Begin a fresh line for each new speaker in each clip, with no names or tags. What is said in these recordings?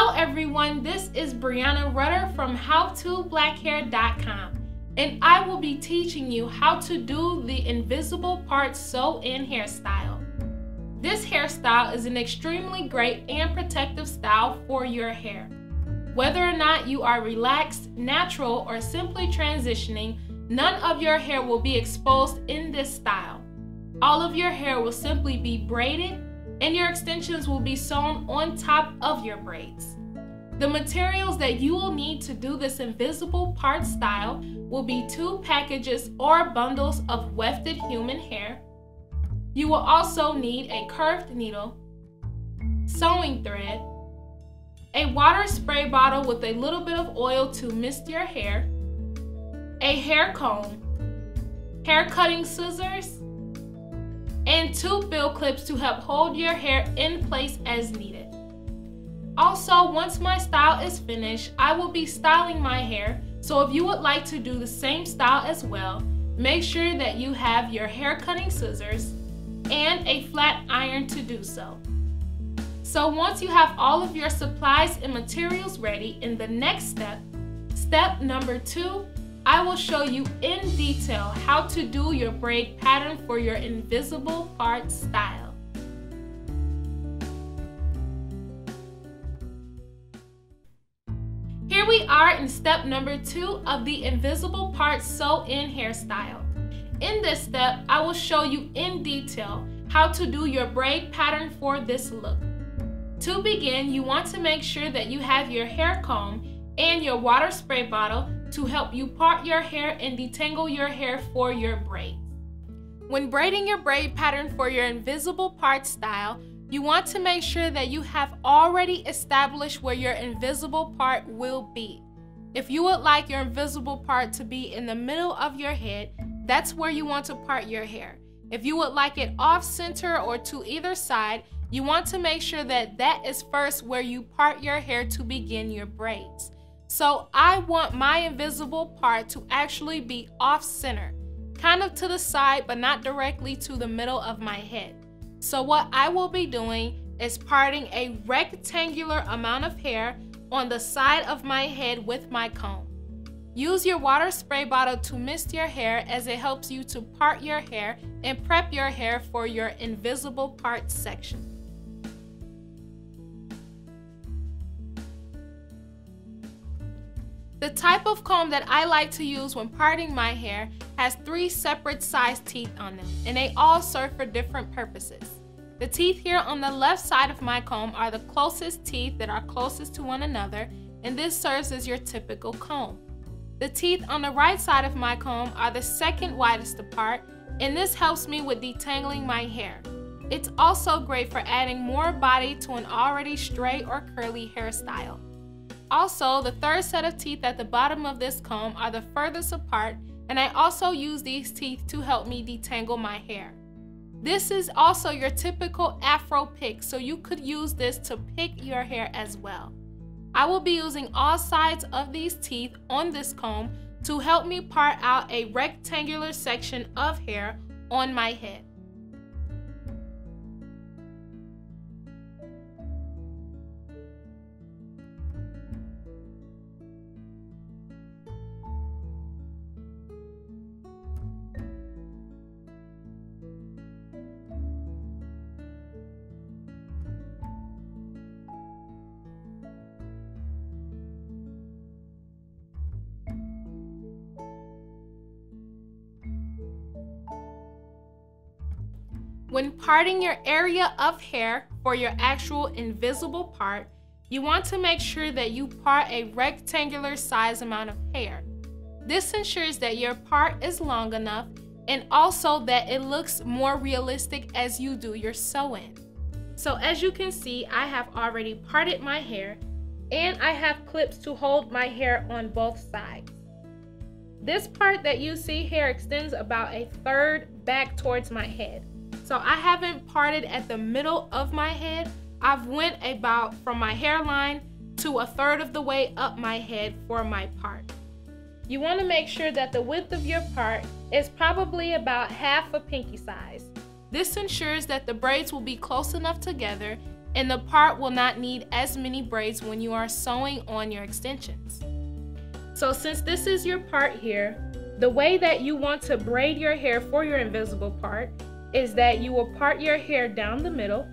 Hello everyone, this is Brianna Rutter from HowToBlackHair.com, and I will be teaching you how to do the invisible part sew-in hairstyle. This hairstyle is an extremely great and protective style for your hair. Whether or not you are relaxed, natural, or simply transitioning, none of your hair will be exposed in this style. All of your hair will simply be braided, and your extensions will be sewn on top of your braids. The materials that you will need to do this invisible part style will be 2 packages or bundles of wefted human hair. You will also need a curved needle, sewing thread, a water spray bottle with a little bit of oil to mist your hair, a hair comb, hair cutting scissors, and 2 bill clips to help hold your hair in place as needed. Also, once my style is finished, I will be styling my hair, so if you would like to do the same style as well, make sure that you have your hair cutting scissors and a flat iron to do so. So once you have all of your supplies and materials ready, in the next step, step number 2, I will show you in detail how to do your braid pattern for your invisible part style. Here we are in step number 2 of the invisible part sew-in hairstyle. In this step, I will show you in detail how to do your braid pattern for this look. To begin, you want to make sure that you have your hair comb and your water spray bottle to help you part your hair and detangle your hair for your braids. When braiding your braid pattern for your invisible part style, you want to make sure that you have already established where your invisible part will be. If you would like your invisible part to be in the middle of your head, that's where you want to part your hair. If you would like it off center or to either side, you want to make sure that that is first where you part your hair to begin your braids. So I want my invisible part to actually be off center, kind of to the side but not directly to the middle of my head. So what I will be doing is parting a rectangular amount of hair on the side of my head with my comb. Use your water spray bottle to mist your hair, as it helps you to part your hair and prep your hair for your invisible part section. The type of comb that I like to use when parting my hair has 3 separate size teeth on them, and they all serve for different purposes. The teeth here on the left side of my comb are the closest teeth that are closest to one another, and this serves as your typical comb. The teeth on the right side of my comb are the second widest apart, and this helps me with detangling my hair. It's also great for adding more body to an already straight or curly hairstyle. Also, the third set of teeth at the bottom of this comb are the furthest apart, and I also use these teeth to help me detangle my hair. This is also your typical afro pick, so you could use this to pick your hair as well. I will be using all sides of these teeth on this comb to help me part out a rectangular section of hair on my head. When parting your area of hair for your actual invisible part, you want to make sure that you part a rectangular size amount of hair. This ensures that your part is long enough and also that it looks more realistic as you do your sew-in. So as you can see, I have already parted my hair, and I have clips to hold my hair on both sides. This part that you see here extends about 1/3 back towards my head. So I haven't parted at the middle of my head. I've went about from my hairline to 1/3 of the way up my head for my part. You want to make sure that the width of your part is probably about half a pinky size. This ensures that the braids will be close enough together and the part will not need as many braids when you are sewing on your extensions. So since this is your part here, the way that you want to braid your hair for your invisible part is that you will part your hair down the middle.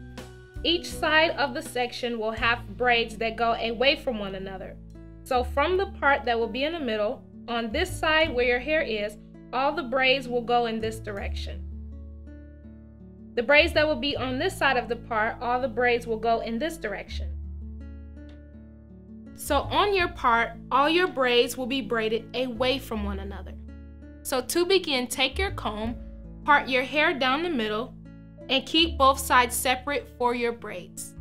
Each side of the section will have braids that go away from one another. So from the part that will be in the middle, on this side where your hair is, all the braids will go in this direction. The braids that will be on this side of the part, all the braids will go in this direction. So on your part, all your braids will be braided away from one another. So to begin, take your comb, part your hair down the middle, and keep both sides separate for your braids.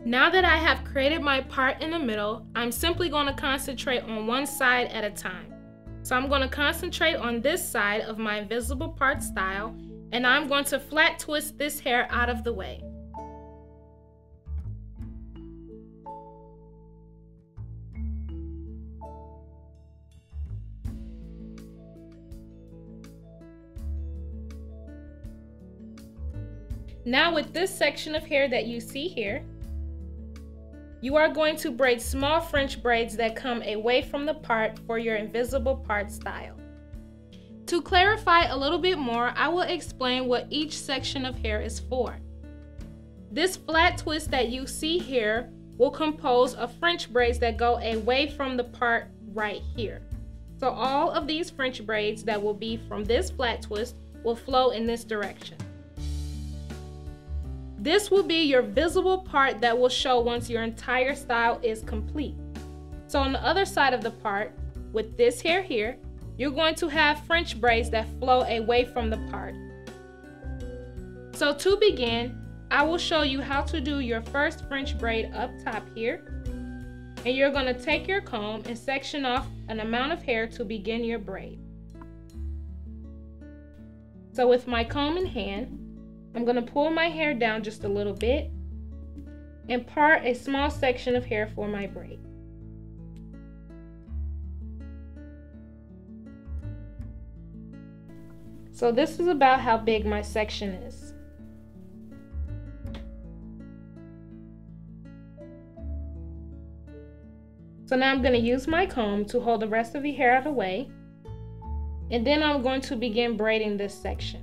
Now that I have created my part in the middle, I'm simply going to concentrate on one side at a time. So I'm going to concentrate on this side of my invisible part style, and I'm going to flat twist this hair out of the way. Now with this section of hair that you see here, you are going to braid small French braids that come away from the part for your invisible part style. To clarify a little bit more, I will explain what each section of hair is for. This flat twist that you see here will compose of French braids that go away from the part right here. So all of these French braids that will be from this flat twist will flow in this direction. This will be your visible part that will show once your entire style is complete. So on the other side of the part, with this hair here, you're going to have French braids that flow away from the part. So to begin, I will show you how to do your first French braid up top here. And you're going to take your comb and section off an amount of hair to begin your braid. So with my comb in hand, I'm going to pull my hair down just a little bit and part a small section of hair for my braid. So this is about how big my section is. So now I'm going to use my comb to hold the rest of the hair out of the way, and then I'm going to begin braiding this section.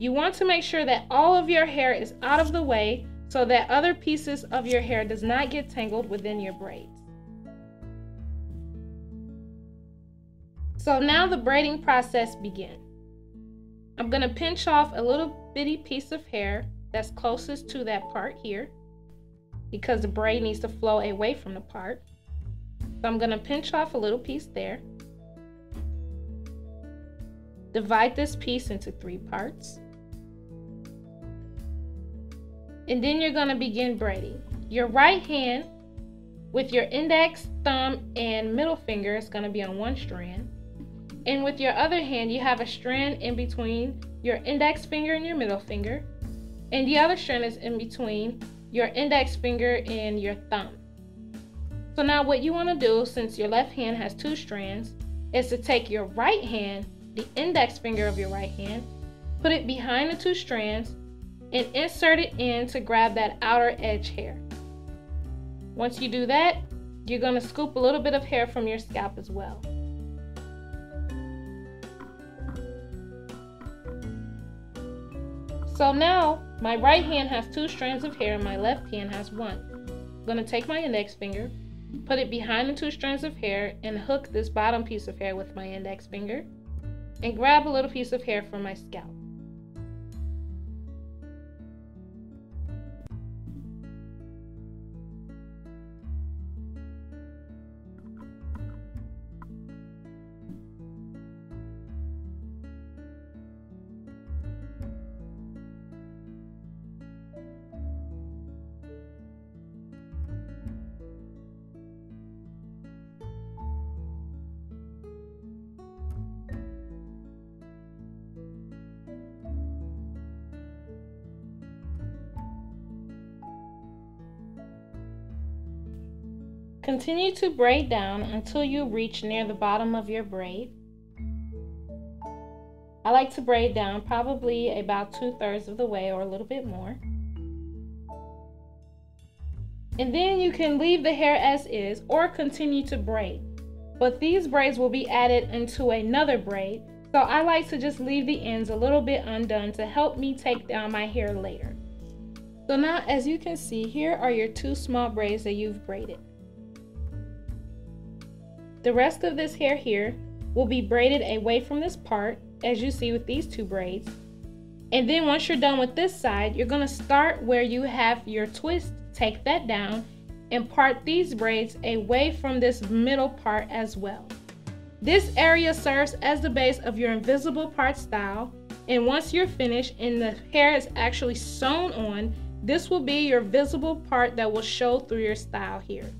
You want to make sure that all of your hair is out of the way so that other pieces of your hair does not get tangled within your braids. So now the braiding process begins. I'm going to pinch off a little bitty piece of hair that's closest to that part here because the braid needs to flow away from the part. So I'm going to pinch off a little piece there. Divide this piece into 3 parts. And then you're going to begin braiding. Your right hand with your index, thumb, and middle finger is going to be on one strand. And with your other hand, you have a strand in between your index finger and your middle finger. And the other strand is in between your index finger and your thumb. So now what you want to do, since your left hand has 2 strands, is to take your right hand, the index finger of your right hand, put it behind the 2 strands, and insert it in to grab that outer edge hair. Once you do that, you're going to scoop a little bit of hair from your scalp as well. So now my right hand has 2 strands of hair and my left hand has 1. I'm going to take my index finger, put it behind the 2 strands of hair, and hook this bottom piece of hair with my index finger, and grab a little piece of hair from my scalp. Continue to braid down until you reach near the bottom of your braid. I like to braid down probably about 2/3 of the way or a little bit more. And then you can leave the hair as is or continue to braid. But these braids will be added into another braid, so I like to just leave the ends a little bit undone to help me take down my hair later. So now, as you can see, here are your 2 small braids that you've braided. The rest of this hair here will be braided away from this part, as you see with these 2 braids. And then once you're done with this side, you're going to start where you have your twist, take that down, and part these braids away from this middle part as well. This area serves as the base of your invisible part style, and once you're finished and the hair is actually sewn on, this will be your visible part that will show through your style here.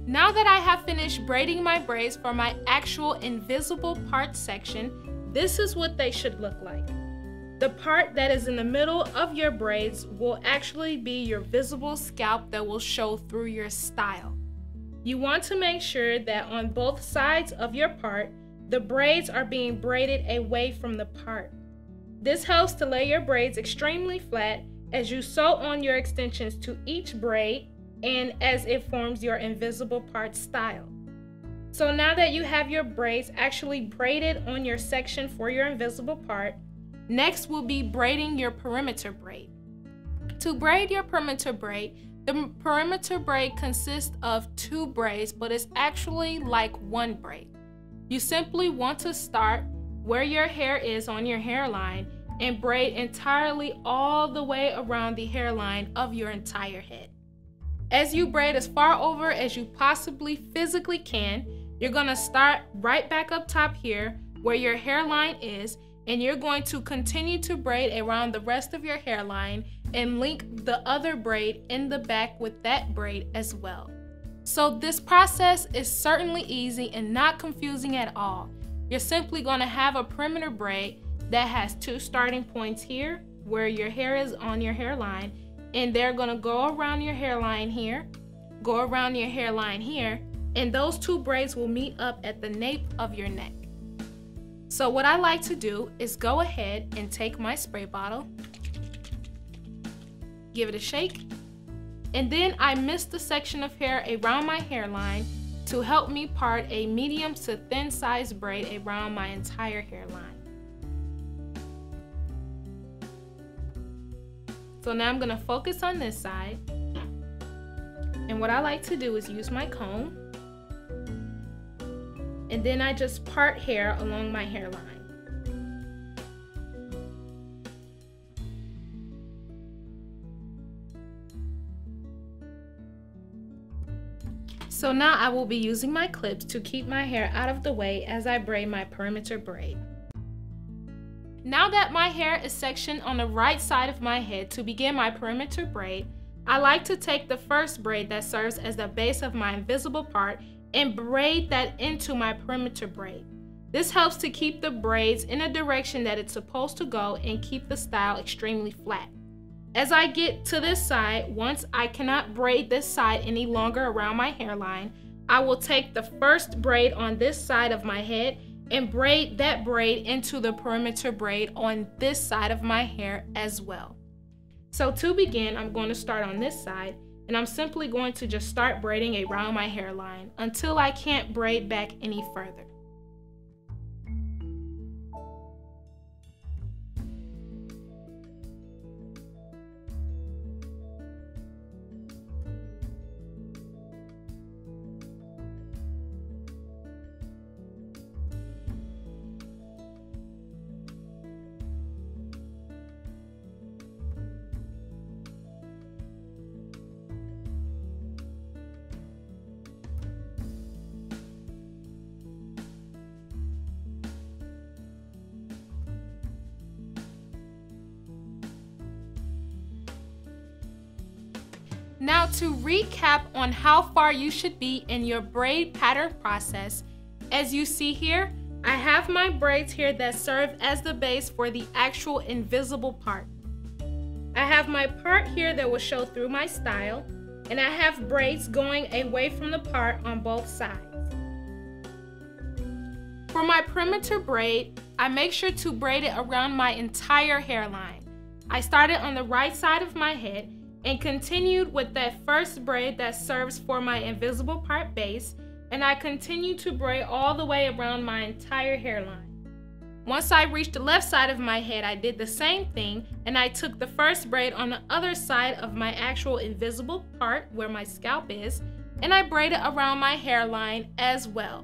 Now that I have finished braiding my braids for my actual invisible part section, this is what they should look like. The part that is in the middle of your braids will actually be your visible scalp that will show through your style. You want to make sure that on both sides of your part, the braids are being braided away from the part. This helps to lay your braids extremely flat as you sew on your extensions to each braid and as it forms your invisible part style. So now that you have your braids actually braided on your section for your invisible part, next we'll be braiding your perimeter braid. To braid your perimeter braid, the perimeter braid consists of 2 braids, but it's actually like 1 braid. You simply want to start where your hair is on your hairline and braid entirely all the way around the hairline of your entire head. As you braid as far over as you possibly physically can, you're going to start right back up top here where your hairline is, and you're going to continue to braid around the rest of your hairline and link the other braid in the back with that braid as well. So this process is certainly easy and not confusing at all. You're simply going to have a perimeter braid that has 2 starting points here where your hair is on your hairline, and they're going to go around your hairline here, go around your hairline here, and those 2 braids will meet up at the nape of your neck. So what I like to do is go ahead and take my spray bottle, give it a shake, and then I mist the section of hair around my hairline to help me part a medium to thin size braid around my entire hairline. So now I'm going to focus on this side, and what I like to do is use my comb, and then I just part hair along my hairline. So now I will be using my clips to keep my hair out of the way as I braid my perimeter braid. Now that my hair is sectioned on the right side of my head to begin my perimeter braid, I like to take the first braid that serves as the base of my invisible part and braid that into my perimeter braid. This helps to keep the braids in a direction that it's supposed to go and keep the style extremely flat. As I get to this side, once I cannot braid this side any longer around my hairline, I will take the first braid on this side of my head and braid that braid into the perimeter braid on this side of my hair as well. So to begin, I'm going to start on this side, and I'm simply going to just start braiding around my hairline until I can't braid back any further. Now to recap on how far you should be in your braid pattern process, as you see here, I have my braids here that serve as the base for the actual invisible part. I have my part here that will show through my style, and I have braids going away from the part on both sides. For my perimeter braid, I make sure to braid it around my entire hairline. I started on the right side of my head and continued with that first braid that serves for my invisible part base, and I continued to braid all the way around my entire hairline. Once I reached the left side of my head, I did the same thing, and I took the first braid on the other side of my actual invisible part where my scalp is, and I braided around my hairline as well.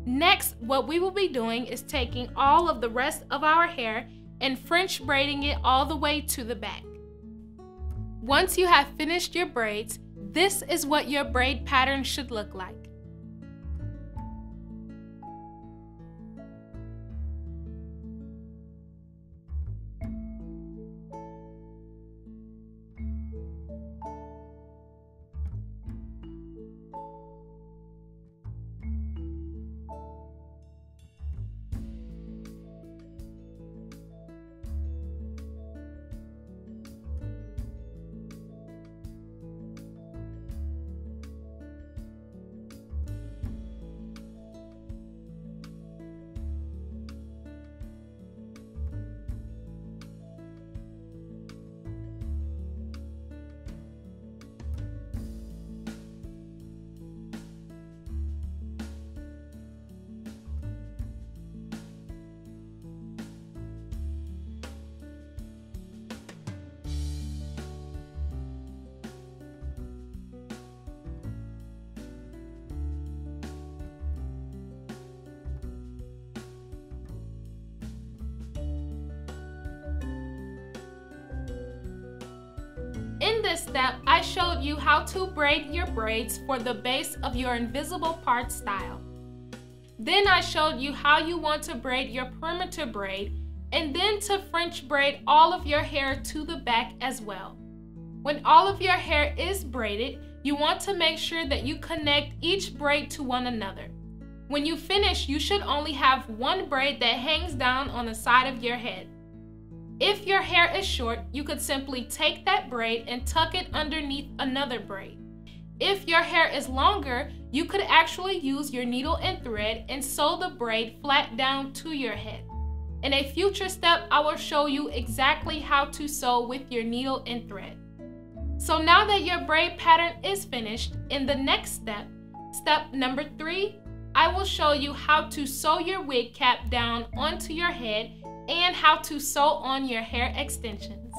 Next, what we will be doing is taking all of the rest of our hair and French braiding it all the way to the back. Once you have finished your braids, this is what your braid pattern should look like. In this step, I showed you how to braid your braids for the base of your invisible part style. Then I showed you how you want to braid your perimeter braid, and then to French braid all of your hair to the back as well. When all of your hair is braided, you want to make sure that you connect each braid to one another. When you finish, you should only have one braid that hangs down on the side of your head. If your hair is short, you could simply take that braid and tuck it underneath another braid. If your hair is longer, you could actually use your needle and thread and sew the braid flat down to your head. In a future step, I will show you exactly how to sew with your needle and thread. So now that your braid pattern is finished, in the next step, step number 3, I will show you how to sew your wig cap down onto your head and how to sew on your hair extensions.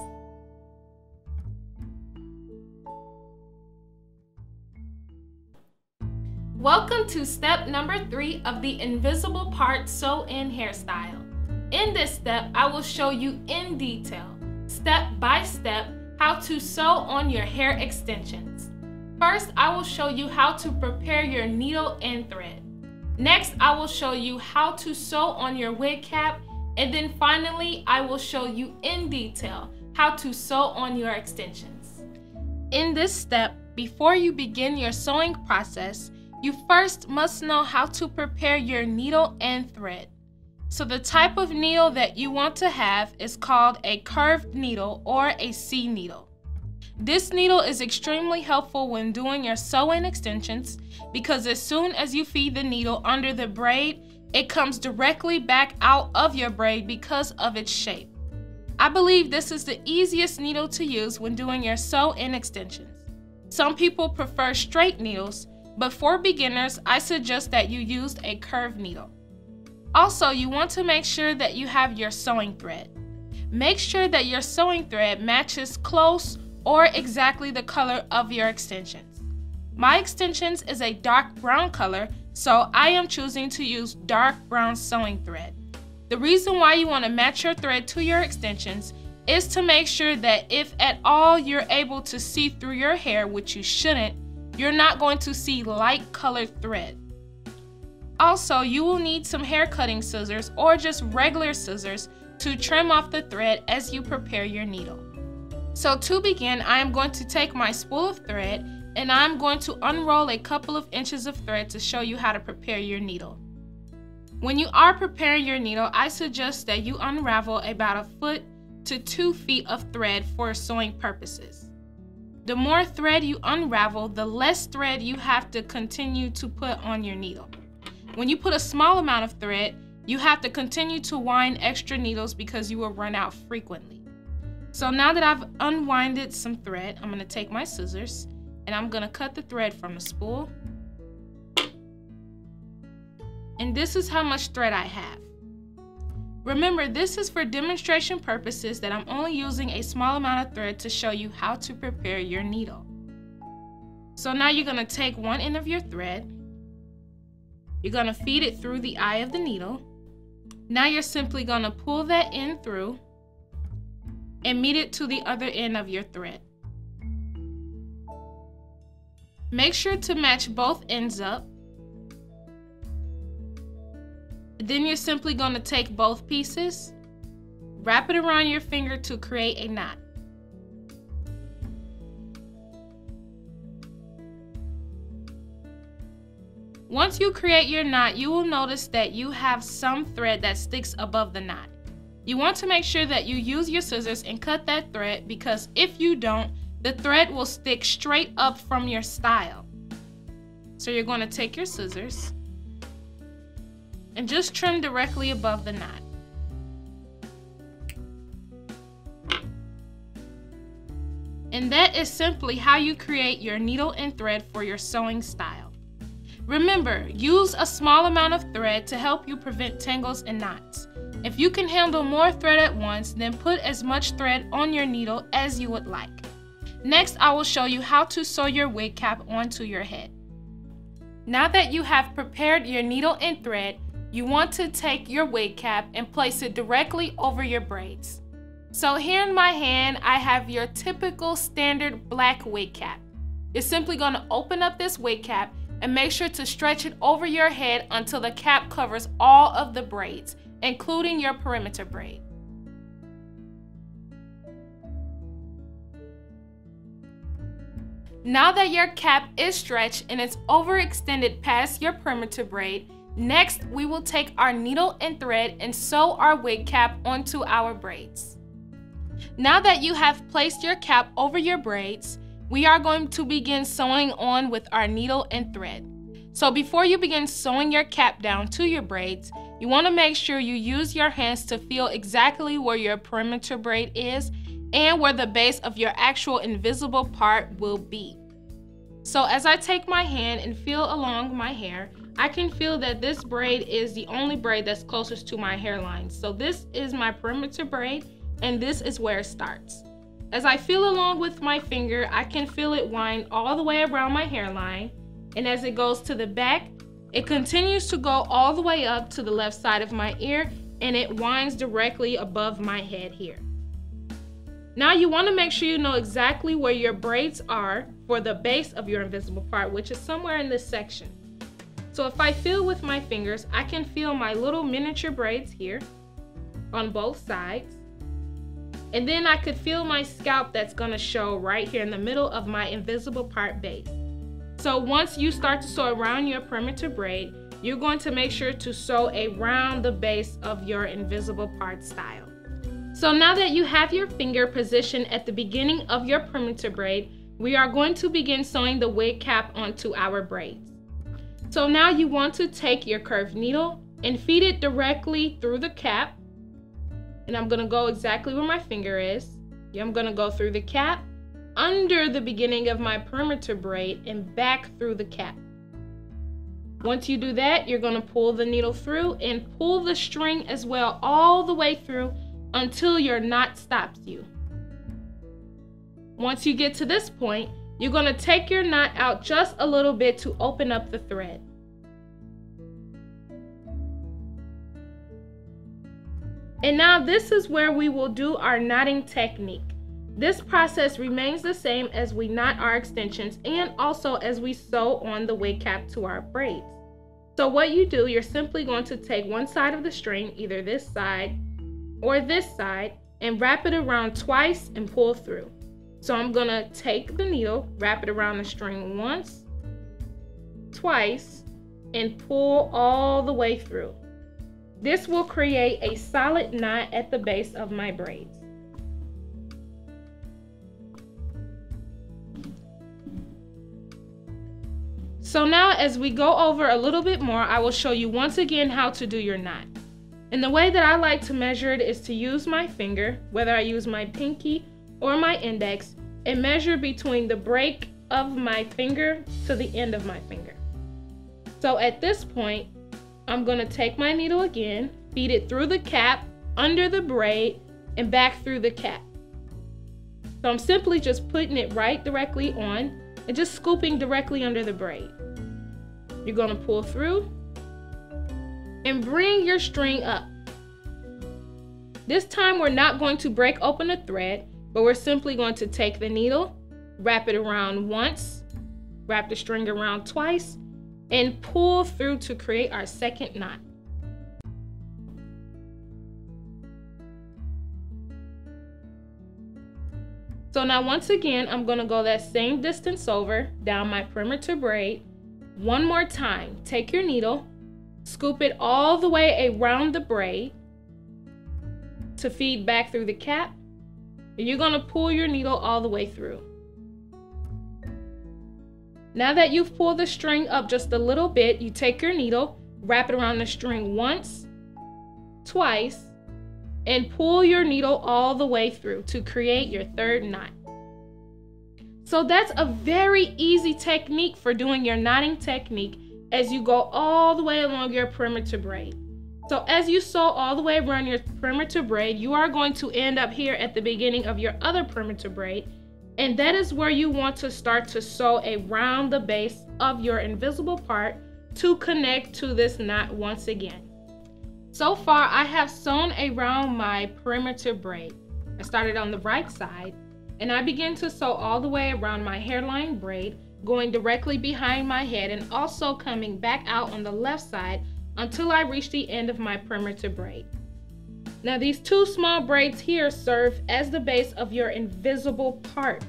Welcome to step number 3 of the invisible part sew-in hairstyle. In this step, I will show you in detail, step by step, how to sew on your hair extensions. First, I will show you how to prepare your needle and thread. Next, I will show you how to sew on your wig cap. And then finally, I will show you in detail how to sew on your extensions. In this step, before you begin your sewing process, you first must know how to prepare your needle and thread. So the type of needle that you want to have is called a curved needle or a C needle. This needle is extremely helpful when doing your sewing extensions because as soon as you feed the needle under the braid, it comes directly back out of your braid because of its shape. I believe this is the easiest needle to use when doing your sew-in extensions. Some people prefer straight needles, but for beginners, I suggest that you use a curved needle. Also, you want to make sure that you have your sewing thread. Make sure that your sewing thread matches close or exactly the color of your extensions. My extensions is a dark brown color, so I am choosing to use dark brown sewing thread. The reason why you want to match your thread to your extensions is to make sure that if at all you're able to see through your hair, which you shouldn't, you're not going to see light colored thread. Also, you will need some hair cutting scissors or just regular scissors to trim off the thread as you prepare your needle. So to begin, I am going to take my spool of thread and I'm going to unroll a couple of inches of thread to show you how to prepare your needle. When you are preparing your needle, I suggest that you unravel about 1 foot to 2 feet of thread for sewing purposes. The more thread you unravel, the less thread you have to continue to put on your needle. when you put a small amount of thread, you have to continue to wind extra needles because you will run out frequently. So now that I've unwinded some thread, I'm going to take my scissors and I'm going to cut the thread from the spool. And this is how much thread I have. Remember, this is for demonstration purposes that I'm only using a small amount of thread to show you how to prepare your needle. So now you're going to take one end of your thread, you're going to feed it through the eye of the needle. Now you're simply going to pull that end through and meet it to the other end of your thread. Make sure to match both ends up. Then you're simply going to take both pieces, wrap it around your finger to create a knot. Once you create your knot, you will notice that you have some thread that sticks above the knot. You want to make sure that you use your scissors and cut that thread, because if you don't, the thread will stick straight up from your style. So you're going to take your scissors and just trim directly above the knot. And that is simply how you create your needle and thread for your sewing style. Remember, use a small amount of thread to help you prevent tangles and knots. If you can handle more thread at once, then put as much thread on your needle as you would like. Next, I will show you how to sew your wig cap onto your head. Now that you have prepared your needle and thread, you want to take your wig cap and place it directly over your braids. So here in my hand, I have your typical standard black wig cap. You're simply going to open up this wig cap and make sure to stretch it over your head until the cap covers all of the braids, including your perimeter braid. Now that your cap is stretched and it's overextended past your perimeter braid, next we will take our needle and thread and sew our wig cap onto our braids. Now that you have placed your cap over your braids, we are going to begin sewing on with our needle and thread. So before you begin sewing your cap down to your braids, you want to make sure you use your hands to feel exactly where your perimeter braid is and where the base of your actual invisible part will be. So as I take my hand and feel along my hair, I can feel that this braid is the only braid that's closest to my hairline. So this is my perimeter braid and this is where it starts. As I feel along with my finger, I can feel it wind all the way around my hairline, and as it goes to the back, it continues to go all the way up to the left side of my ear, and it winds directly above my head here. Now you want to make sure you know exactly where your braids are for the base of your invisible part, which is somewhere in this section. So if I feel with my fingers, I can feel my little miniature braids here on both sides. And then I could feel my scalp that's gonna show right here in the middle of my invisible part base. So once you start to sew around your perimeter braid, you're going to make sure to sew around the base of your invisible part style. So now that you have your finger positioned at the beginning of your perimeter braid, we are going to begin sewing the wig cap onto our braids. So now you want to take your curved needle and feed it directly through the cap. And I'm gonna go exactly where my finger is. I'm gonna go through the cap, under the beginning of my perimeter braid, and back through the cap. Once you do that, you're gonna pull the needle through and pull the string as well all the way through until your knot stops you. Once you get to this point, you're gonna take your knot out just a little bit to open up the thread. And now this is where we will do our knotting technique. This process remains the same as we knot our extensions and also as we sew on the wig cap to our braids. So what you do, you're simply going to take one side of the string, either this side or this side, and wrap it around twice and pull through. So I'm gonna take the needle, wrap it around the string once, twice, and pull all the way through. This will create a solid knot at the base of my braids. So now as we go over a little bit more, I will show you once again how to do your knot. And the way that I like to measure it is to use my finger, whether I use my pinky or my index, and measure between the break of my finger to the end of my finger. So at this point, I'm going to take my needle again, feed it through the cap, under the braid, and back through the cap. So I'm simply just putting it right directly on and just scooping directly under the braid. You're going to pull through and bring your string up. This time we're not going to break open a thread, but we're simply going to take the needle, wrap it around once, wrap the string around twice, and pull through to create our second knot. So now once again, I'm going to go that same distance over down my perimeter braid. One more time, take your needle, scoop it all the way around the braid to feed back through the cap. And you're going to pull your needle all the way through. Now that you've pulled the string up just a little bit, you take your needle, wrap it around the string once, twice, and pull your needle all the way through to create your third knot. So that's a very easy technique for doing your knotting technique as you go all the way along your perimeter braid. So as you sew all the way around your perimeter braid, you are going to end up here at the beginning of your other perimeter braid, and that is where you want to start to sew around the base of your invisible part to connect to this knot once again. So far, I have sewn around my perimeter braid. I started on the right side, and I began to sew all the way around my hairline braid, going directly behind my head and also coming back out on the left side until I reach the end of my perimeter braid. Now these two small braids here serve as the base of your invisible part.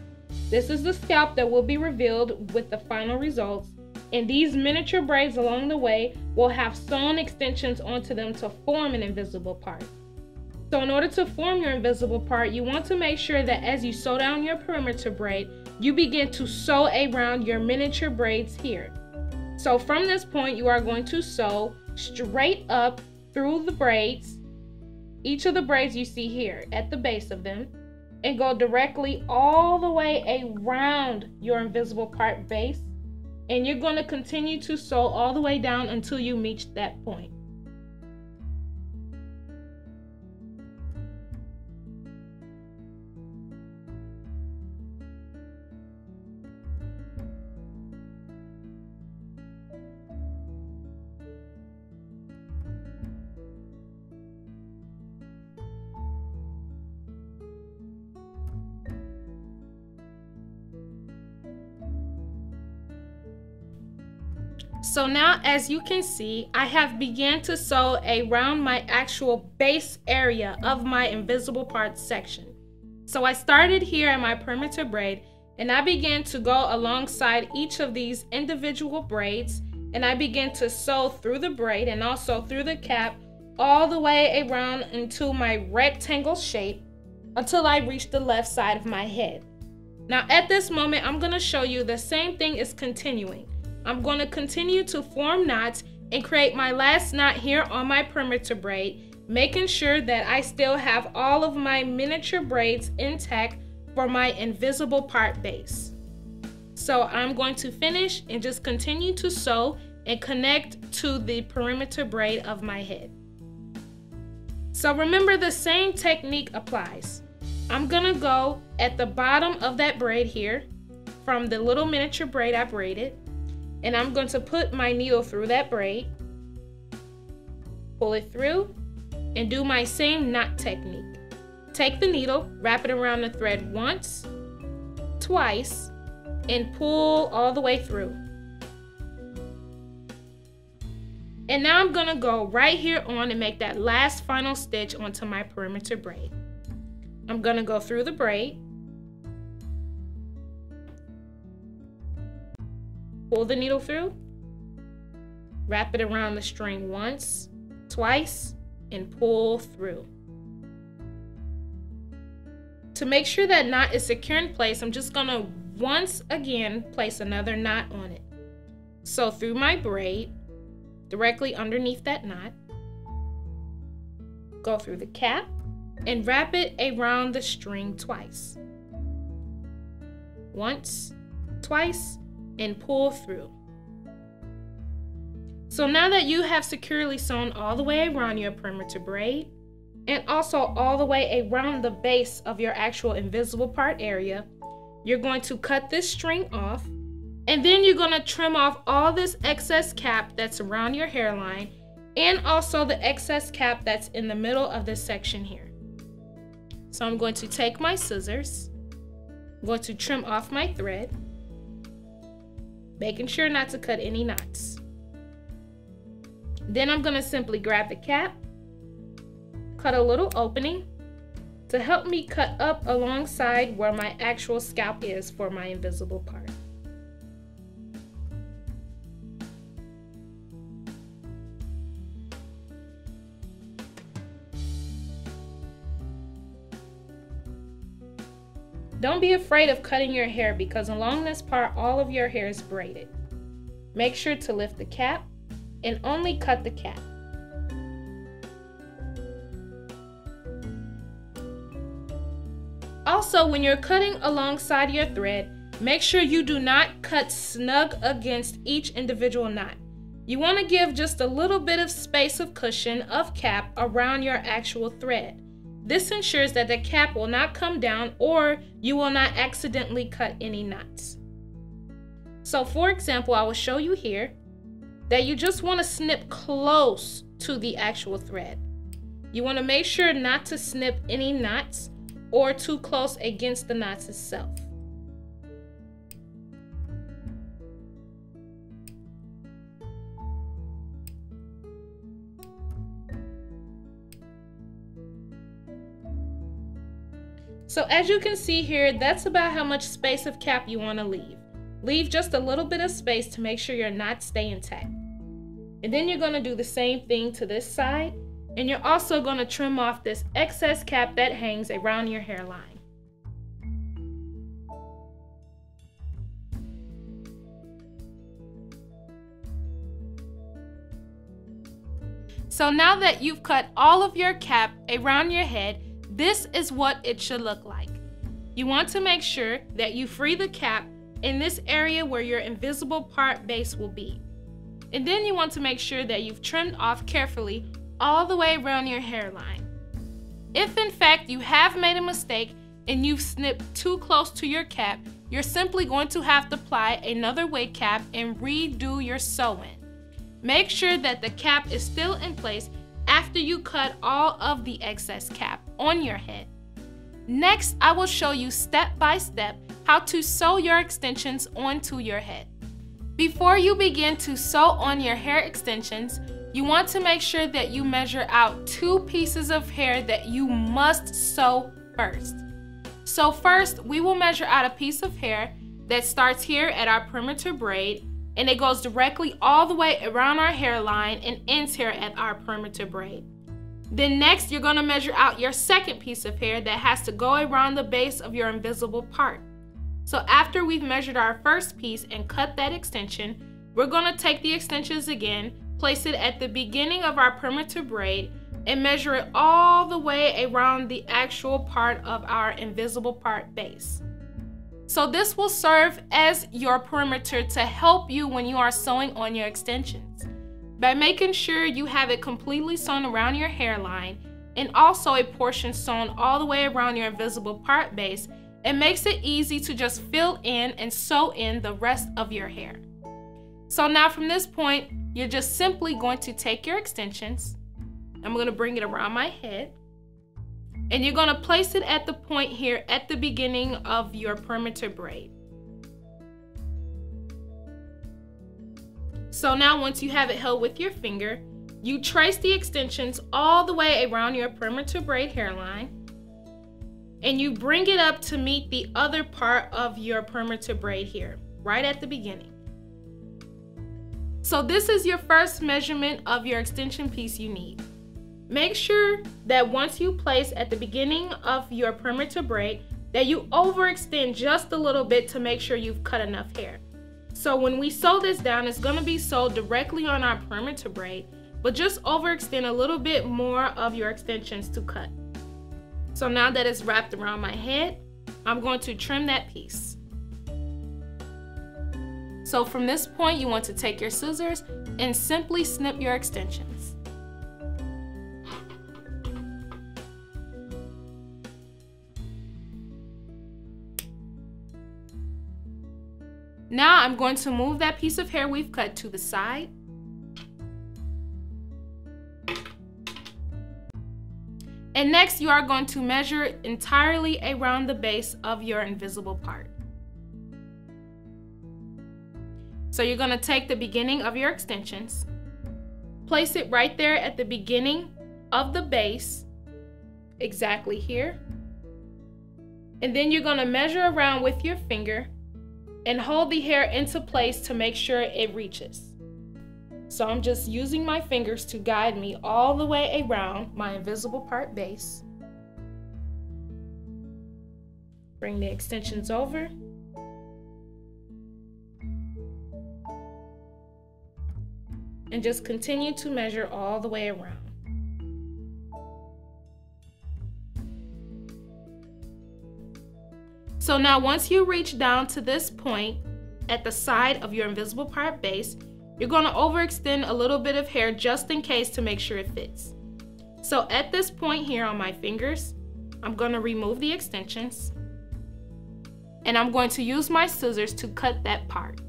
This is the scalp that will be revealed with the final results, and these miniature braids along the way will have sewn extensions onto them to form an invisible part. So in order to form your invisible part, you want to make sure that as you sew down your perimeter braid, you begin to sew around your miniature braids here. So from this point, you are going to sew straight up through the braids, each of the braids you see here at the base of them, and go directly all the way around your invisible part base. And you're going to continue to sew all the way down until you reach that point. So now, as you can see, I have begun to sew around my actual base area of my invisible parts section. So I started here at my perimeter braid, and I began to go alongside each of these individual braids, and I began to sew through the braid and also through the cap all the way around into my rectangle shape until I reach the left side of my head. Now at this moment, I'm going to show you the same thing is continuing. I'm going to continue to form knots and create my last knot here on my perimeter braid, making sure that I still have all of my miniature braids intact for my invisible part base. So I'm going to finish and just continue to sew and connect to the perimeter braid of my head. So remember, the same technique applies. I'm going to go at the bottom of that braid here from the little miniature braid I braided. And I'm going to put my needle through that braid, pull it through, and do my same knot technique. Take the needle, wrap it around the thread once, twice, and pull all the way through. And now I'm going to go right here on and make that last final stitch onto my perimeter braid. I'm going to go through the braid, pull the needle through, wrap it around the string once, twice, and pull through. To make sure that knot is secure in place, I'm just going to once again place another knot on it. So through my braid, directly underneath that knot, go through the cap and wrap it around the string twice. Once, twice, and pull through. So now that you have securely sewn all the way around your perimeter braid, and also all the way around the base of your actual invisible part area, you're going to cut this string off, and then you're going to trim off all this excess cap that's around your hairline, and also the excess cap that's in the middle of this section here. So I'm going to take my scissors, I'm going to trim off my thread, making sure not to cut any knots. Then I'm going to simply grab the cap, cut a little opening to help me cut up alongside where my actual scalp is for my invisible part. Don't be afraid of cutting your hair because along this part, all of your hair is braided. Make sure to lift the cap and only cut the cap. Also, when you're cutting alongside your thread, make sure you do not cut snug against each individual knot. You want to give just a little bit of space of cushion of cap around your actual thread. This ensures that the cap will not come down or you will not accidentally cut any knots. So for example, I will show you here that you just want to snip close to the actual thread. You want to make sure not to snip any knots or too close against the knots itself. So as you can see here, that's about how much space of cap you want to leave. Leave just a little bit of space to make sure your knots stay intact. And then you're going to do the same thing to this side, and you're also going to trim off this excess cap that hangs around your hairline. So now that you've cut all of your cap around your head, this is what it should look like. You want to make sure that you free the cap in this area where your invisible part base will be. And then you want to make sure that you've trimmed off carefully all the way around your hairline. If in fact you have made a mistake and you've snipped too close to your cap, you're simply going to have to apply another wig cap and redo your sewing. Make sure that the cap is still in place after you cut all of the excess cap on your head. Next, I will show you step by step how to sew your extensions onto your head. Before you begin to sew on your hair extensions, you want to make sure that you measure out 2 pieces of hair that you must sew first. So first, we will measure out a piece of hair that starts here at our perimeter braid, and it goes directly all the way around our hairline and ends here at our perimeter braid. Then next, you're going to measure out your second piece of hair that has to go around the base of your invisible part. So after we've measured our first piece and cut that extension, we're going to take the extensions again, place it at the beginning of our perimeter braid, and measure it all the way around the actual part of our invisible part base. So this will serve as your perimeter to help you when you are sewing on your extensions. By making sure you have it completely sewn around your hairline and also a portion sewn all the way around your invisible part base, it makes it easy to just fill in and sew in the rest of your hair. So now from this point, you're just simply going to take your extensions. I'm going to bring it around my head. And you're going to place it at the point here at the beginning of your perimeter braid. So now once you have it held with your finger, you trace the extensions all the way around your perimeter braid hairline, and you bring it up to meet the other part of your perimeter braid here, right at the beginning. So this is your first measurement of your extension piece you need. Make sure that once you place at the beginning of your perimeter braid that you overextend just a little bit to make sure you've cut enough hair. So when we sew this down, it's going to be sewed directly on our perimeter braid, but just overextend a little bit more of your extensions to cut. So now that it's wrapped around my head, I'm going to trim that piece. So from this point, you want to take your scissors and simply snip your extensions. Now I'm going to move that piece of hair we've cut to the side. And next you are going to measure entirely around the base of your invisible part. So you're going to take the beginning of your extensions, place it right there at the beginning of the base, exactly here. And then you're going to measure around with your finger and hold the hair into place to make sure it reaches. So I'm just using my fingers to guide me all the way around my invisible part base. Bring the extensions over. And just continue to measure all the way around. So now once you reach down to this point at the side of your invisible part base, you're going to overextend a little bit of hair just in case to make sure it fits. So at this point here on my fingers, I'm going to remove the extensions and I'm going to use my scissors to cut that part.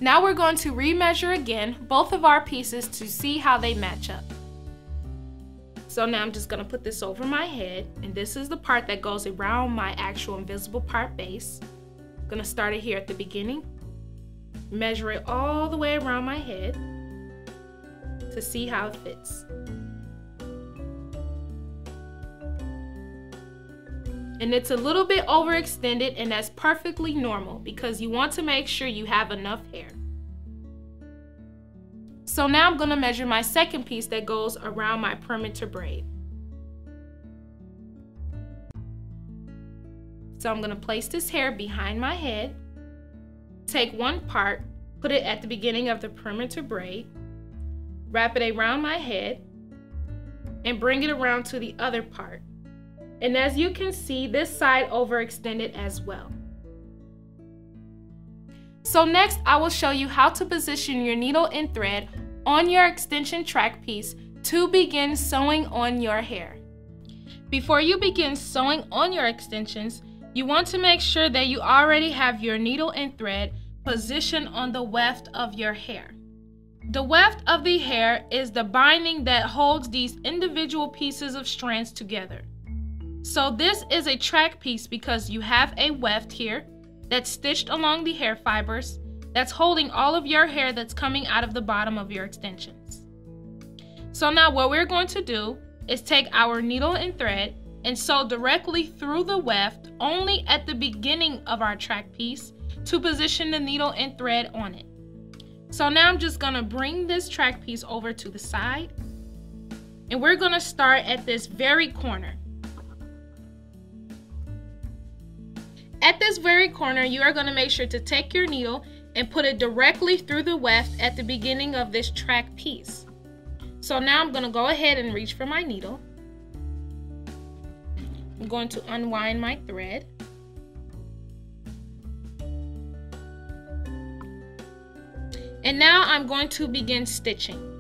Now we're going to remeasure again both of our pieces to see how they match up. So now I'm just going to put this over my head, and this is the part that goes around my actual invisible part base. I'm going to start it here at the beginning, measure it all the way around my head to see how it fits. And it's a little bit overextended, and that's perfectly normal because you want to make sure you have enough hair. So now I'm going to measure my second piece that goes around my perimeter braid. So I'm going to place this hair behind my head, take one part, put it at the beginning of the perimeter braid, wrap it around my head, and bring it around to the other part. And as you can see, this side overextended as well. So next, I will show you how to position your needle and thread on your extension track piece to begin sewing on your hair. Before you begin sewing on your extensions, you want to make sure that you already have your needle and thread positioned on the weft of your hair. The weft of the hair is the binding that holds these individual pieces of strands together. So this is a track piece because you have a weft here that's stitched along the hair fibers that's holding all of your hair that's coming out of the bottom of your extensions. So now what we're going to do is take our needle and thread and sew directly through the weft only at the beginning of our track piece to position the needle and thread on it. So now I'm just going to bring this track piece over to the side, and we're going to start at this very corner. At this very corner, you are going to make sure to take your needle and put it directly through the weft at the beginning of this track piece. So now I'm going to go ahead and reach for my needle. I'm going to unwind my thread. And now I'm going to begin stitching.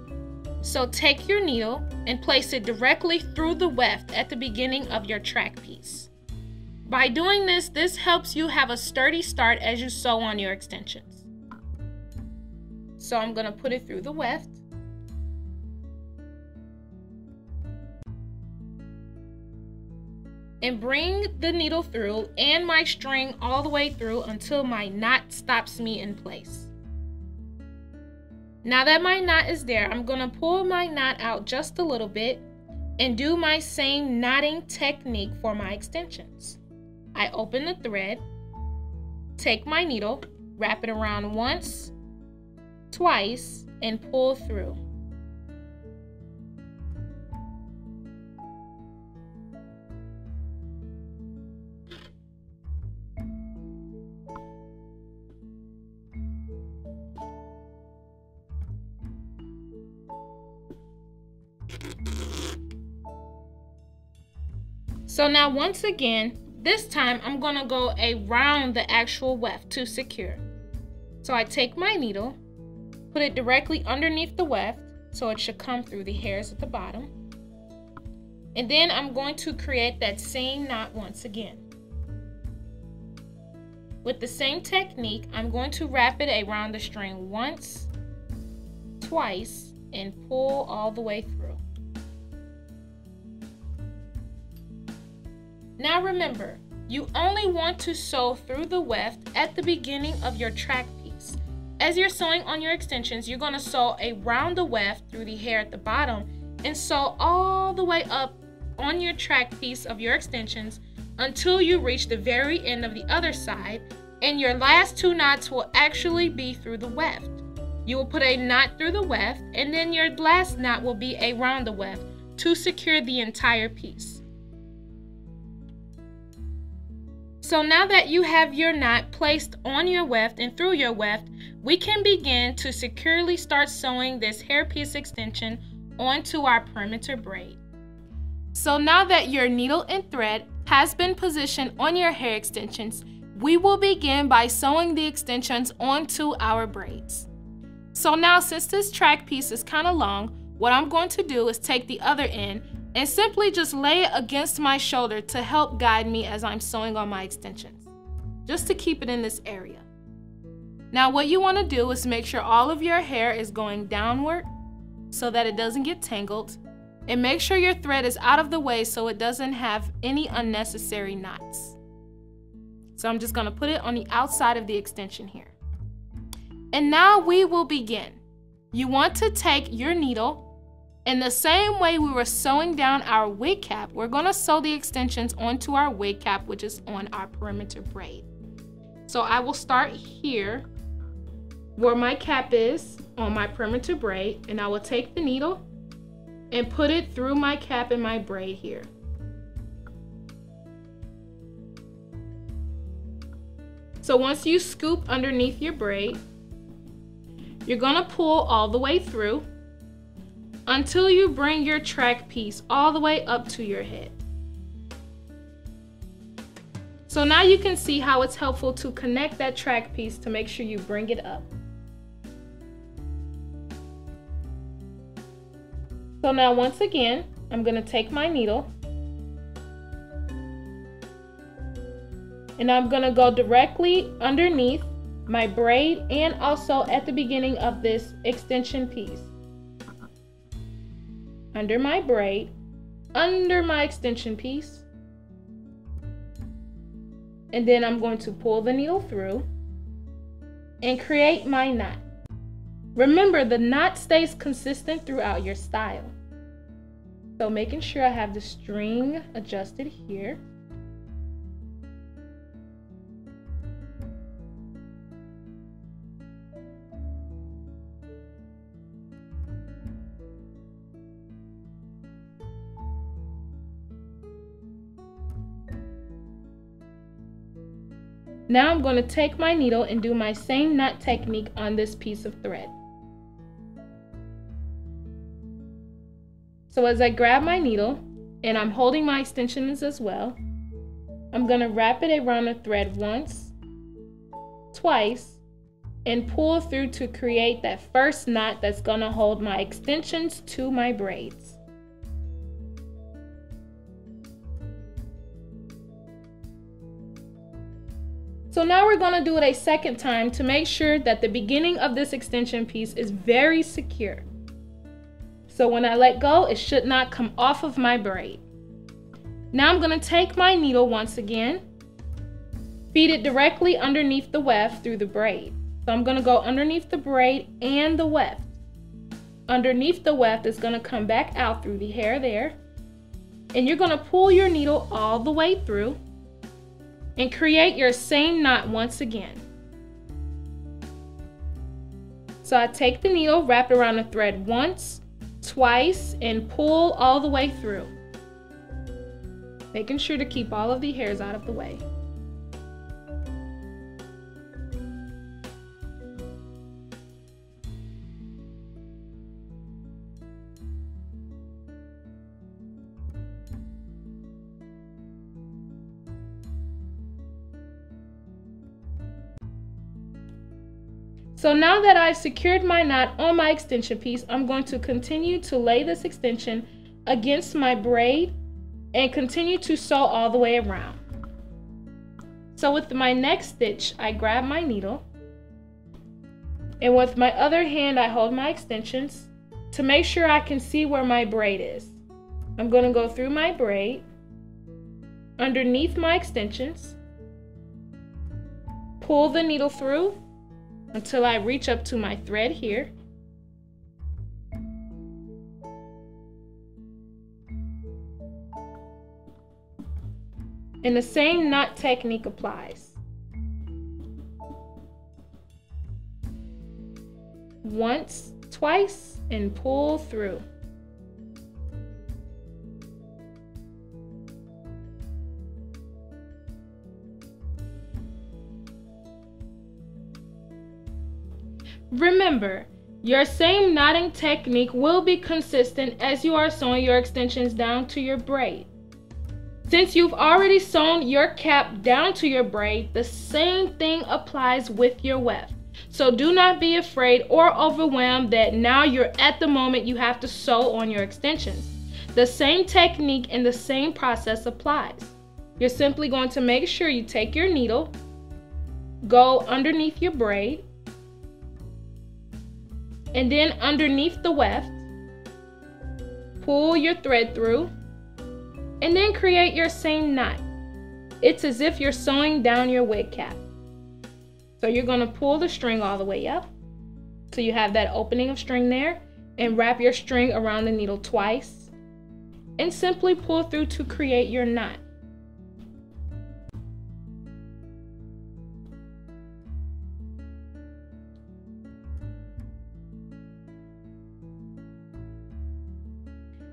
So take your needle and place it directly through the weft at the beginning of your track piece. By doing this, this helps you have a sturdy start as you sew on your extensions. So I'm going to put it through the weft. And bring the needle through and my string all the way through until my knot stops me in place. Now that my knot is there, I'm going to pull my knot out just a little bit and do my same knotting technique for my extensions. I open the thread, take my needle, wrap it around once, twice, and pull through. So now once again, this time I'm going to go around the actual weft to secure. So I take my needle, put it directly underneath the weft so it should come through the hairs at the bottom. And then I'm going to create that same knot once again. With the same technique, I'm going to wrap it around the string once, twice, and pull all the way through. Now remember, you only want to sew through the weft at the beginning of your track piece. As you're sewing on your extensions, you're going to sew around the weft through the hair at the bottom and sew all the way up on your track piece of your extensions until you reach the very end of the other side, and your last 2 knots will actually be through the weft. You will put a knot through the weft, and then your last knot will be around the weft to secure the entire piece. So now that you have your knot placed on your weft and through your weft, we can begin to securely start sewing this hairpiece extension onto our perimeter braid. So now that your needle and thread has been positioned on your hair extensions, we will begin by sewing the extensions onto our braids. So now, since this track piece is kind of long, what I'm going to do is take the other end and simply just lay it against my shoulder to help guide me as I'm sewing on my extensions, just to keep it in this area. Now what you want to do is make sure all of your hair is going downward so that it doesn't get tangled, and make sure your thread is out of the way so it doesn't have any unnecessary knots. So I'm just going to put it on the outside of the extension here. And now we will begin. You want to take your needle, in the same way we were sewing down our wig cap, we're going to sew the extensions onto our wig cap, which is on our perimeter braid. So I will start here where my cap is on my perimeter braid, and I will take the needle and put it through my cap and my braid here. So once you scoop underneath your braid, you're going to pull all the way through until you bring your track piece all the way up to your head. So now you can see how it's helpful to connect that track piece to make sure you bring it up. So now once again, I'm going to take my needle and I'm going to go directly underneath my braid and also at the beginning of this extension piece. Under my braid, under my extension piece, and then I'm going to pull the needle through and create my knot. Remember, the knot stays consistent throughout your style. So making sure I have the string adjusted here. Now I'm going to take my needle and do my same knot technique on this piece of thread. So as I grab my needle, and I'm holding my extensions as well, I'm going to wrap it around the thread once, twice, and pull through to create that first knot that's going to hold my extensions to my braids. So now we're going to do it a second time to make sure that the beginning of this extension piece is very secure. So when I let go, it should not come off of my braid. Now I'm going to take my needle once again, feed it directly underneath the weft through the braid. So I'm going to go underneath the braid and the weft. Underneath the weft is going to come back out through the hair there. And you're going to pull your needle all the way through and create your same knot once again. So I take the needle, wrap it around the thread once, twice, and pull all the way through, making sure to keep all of the hairs out of the way. So now that I've secured my knot on my extension piece, I'm going to continue to lay this extension against my braid and continue to sew all the way around. So with my next stitch, I grab my needle, and with my other hand, I hold my extensions to make sure I can see where my braid is. I'm going to go through my braid, underneath my extensions, pull the needle through until I reach up to my thread here. And the same knot technique applies. Once, twice, and pull through. Remember, your same knotting technique will be consistent as you are sewing your extensions down to your braid. Since you've already sewn your cap down to your braid, the same thing applies with your weft. So do not be afraid or overwhelmed that now you're at the moment you have to sew on your extensions. The same technique and the same process applies. You're simply going to make sure you take your needle, go underneath your braid, and then underneath the weft, pull your thread through, and then create your same knot. It's as if you're sewing down your wig cap. So you're going to pull the string all the way up, so you have that opening of string there, and wrap your string around the needle twice, and simply pull through to create your knot.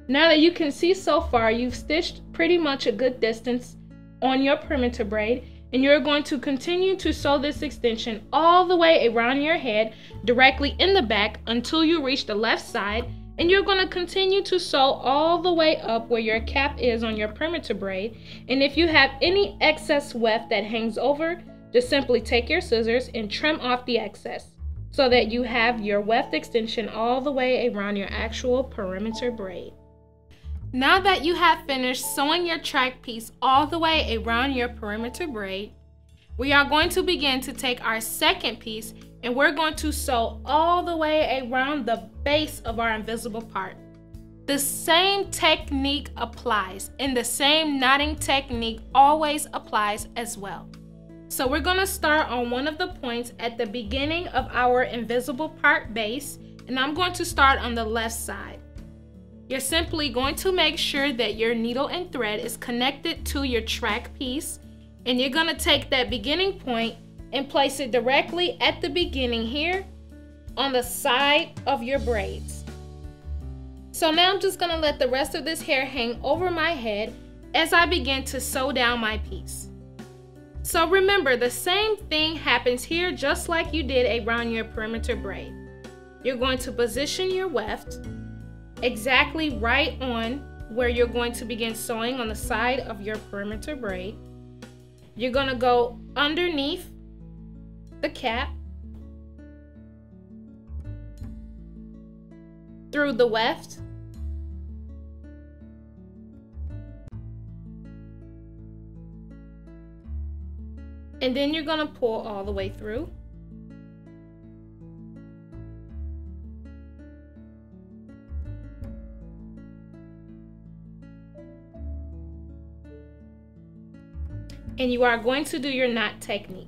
Now that you can see so far, you've stitched pretty much a good distance on your perimeter braid, and you're going to continue to sew this extension all the way around your head directly in the back until you reach the left side, and you're going to continue to sew all the way up where your cap is on your perimeter braid. And if you have any excess weft that hangs over, just simply take your scissors and trim off the excess so that you have your weft extension all the way around your actual perimeter braid. Now that you have finished sewing your track piece all the way around your perimeter braid, we are going to begin to take our second piece and we're going to sew all the way around the base of our invisible part. The same technique applies, and the same knotting technique always applies as well. So we're going to start on one of the points at the beginning of our invisible part base, and I'm going to start on the left side. You're simply going to make sure that your needle and thread is connected to your track piece, and you're going to take that beginning point and place it directly at the beginning here on the side of your braids. So now I'm just going to let the rest of this hair hang over my head as I begin to sew down my piece. So remember, the same thing happens here just like you did around your perimeter braid. You're going to position your weft exactly right on where you're going to begin sewing on the side of your perimeter braid. You're going to go underneath the cap, through the weft, and then you're going to pull all the way through. And you are going to do your knot technique.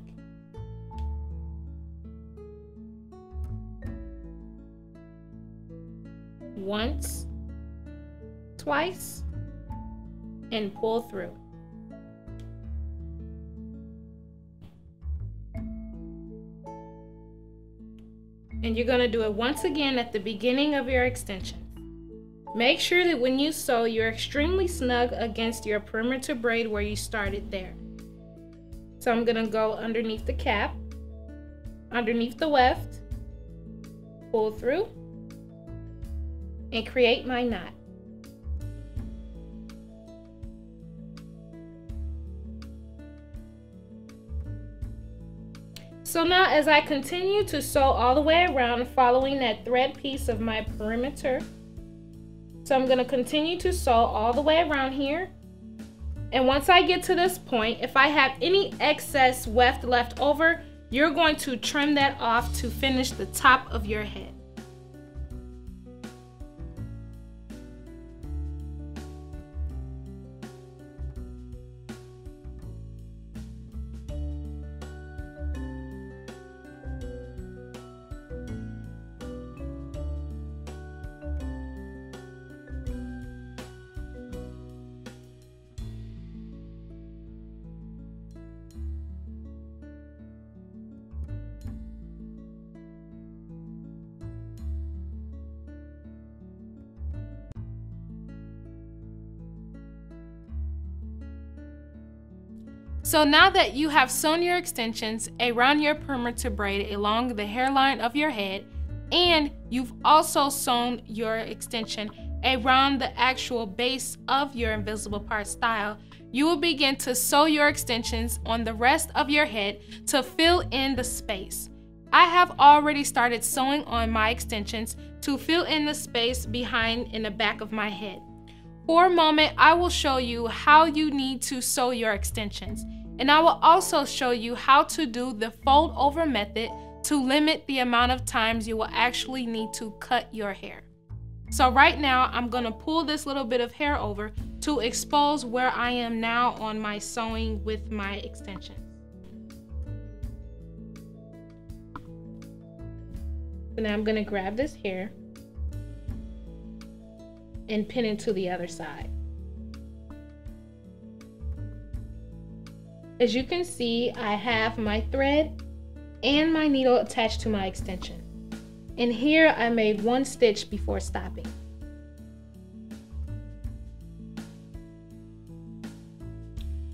Once, twice, and pull through. And you're going to do it once again at the beginning of your extension. Make sure that when you sew, you're extremely snug against your perimeter braid where you started there. So I'm going to go underneath the cap, underneath the weft, pull through, and create my knot. So now as I continue to sew all the way around, following that thread piece of my perimeter, so I'm going to continue to sew all the way around here. And once I get to this point, if I have any excess weft left over, you're going to trim that off to finish the top of your head. So now that you have sewn your extensions around your perimeter braid along the hairline of your head, and you've also sewn your extension around the actual base of your invisible part style, you will begin to sew your extensions on the rest of your head to fill in the space. I have already started sewing on my extensions to fill in the space behind in the back of my head. For a moment, I will show you how you need to sew your extensions. And I will also show you how to do the fold over method to limit the amount of times you will actually need to cut your hair. So right now, I'm gonna pull this little bit of hair over to expose where I am now on my sewing with my extension. So now I'm gonna grab this hair and pin it to the other side. As you can see, I have my thread and my needle attached to my extension. And here I made one stitch before stopping.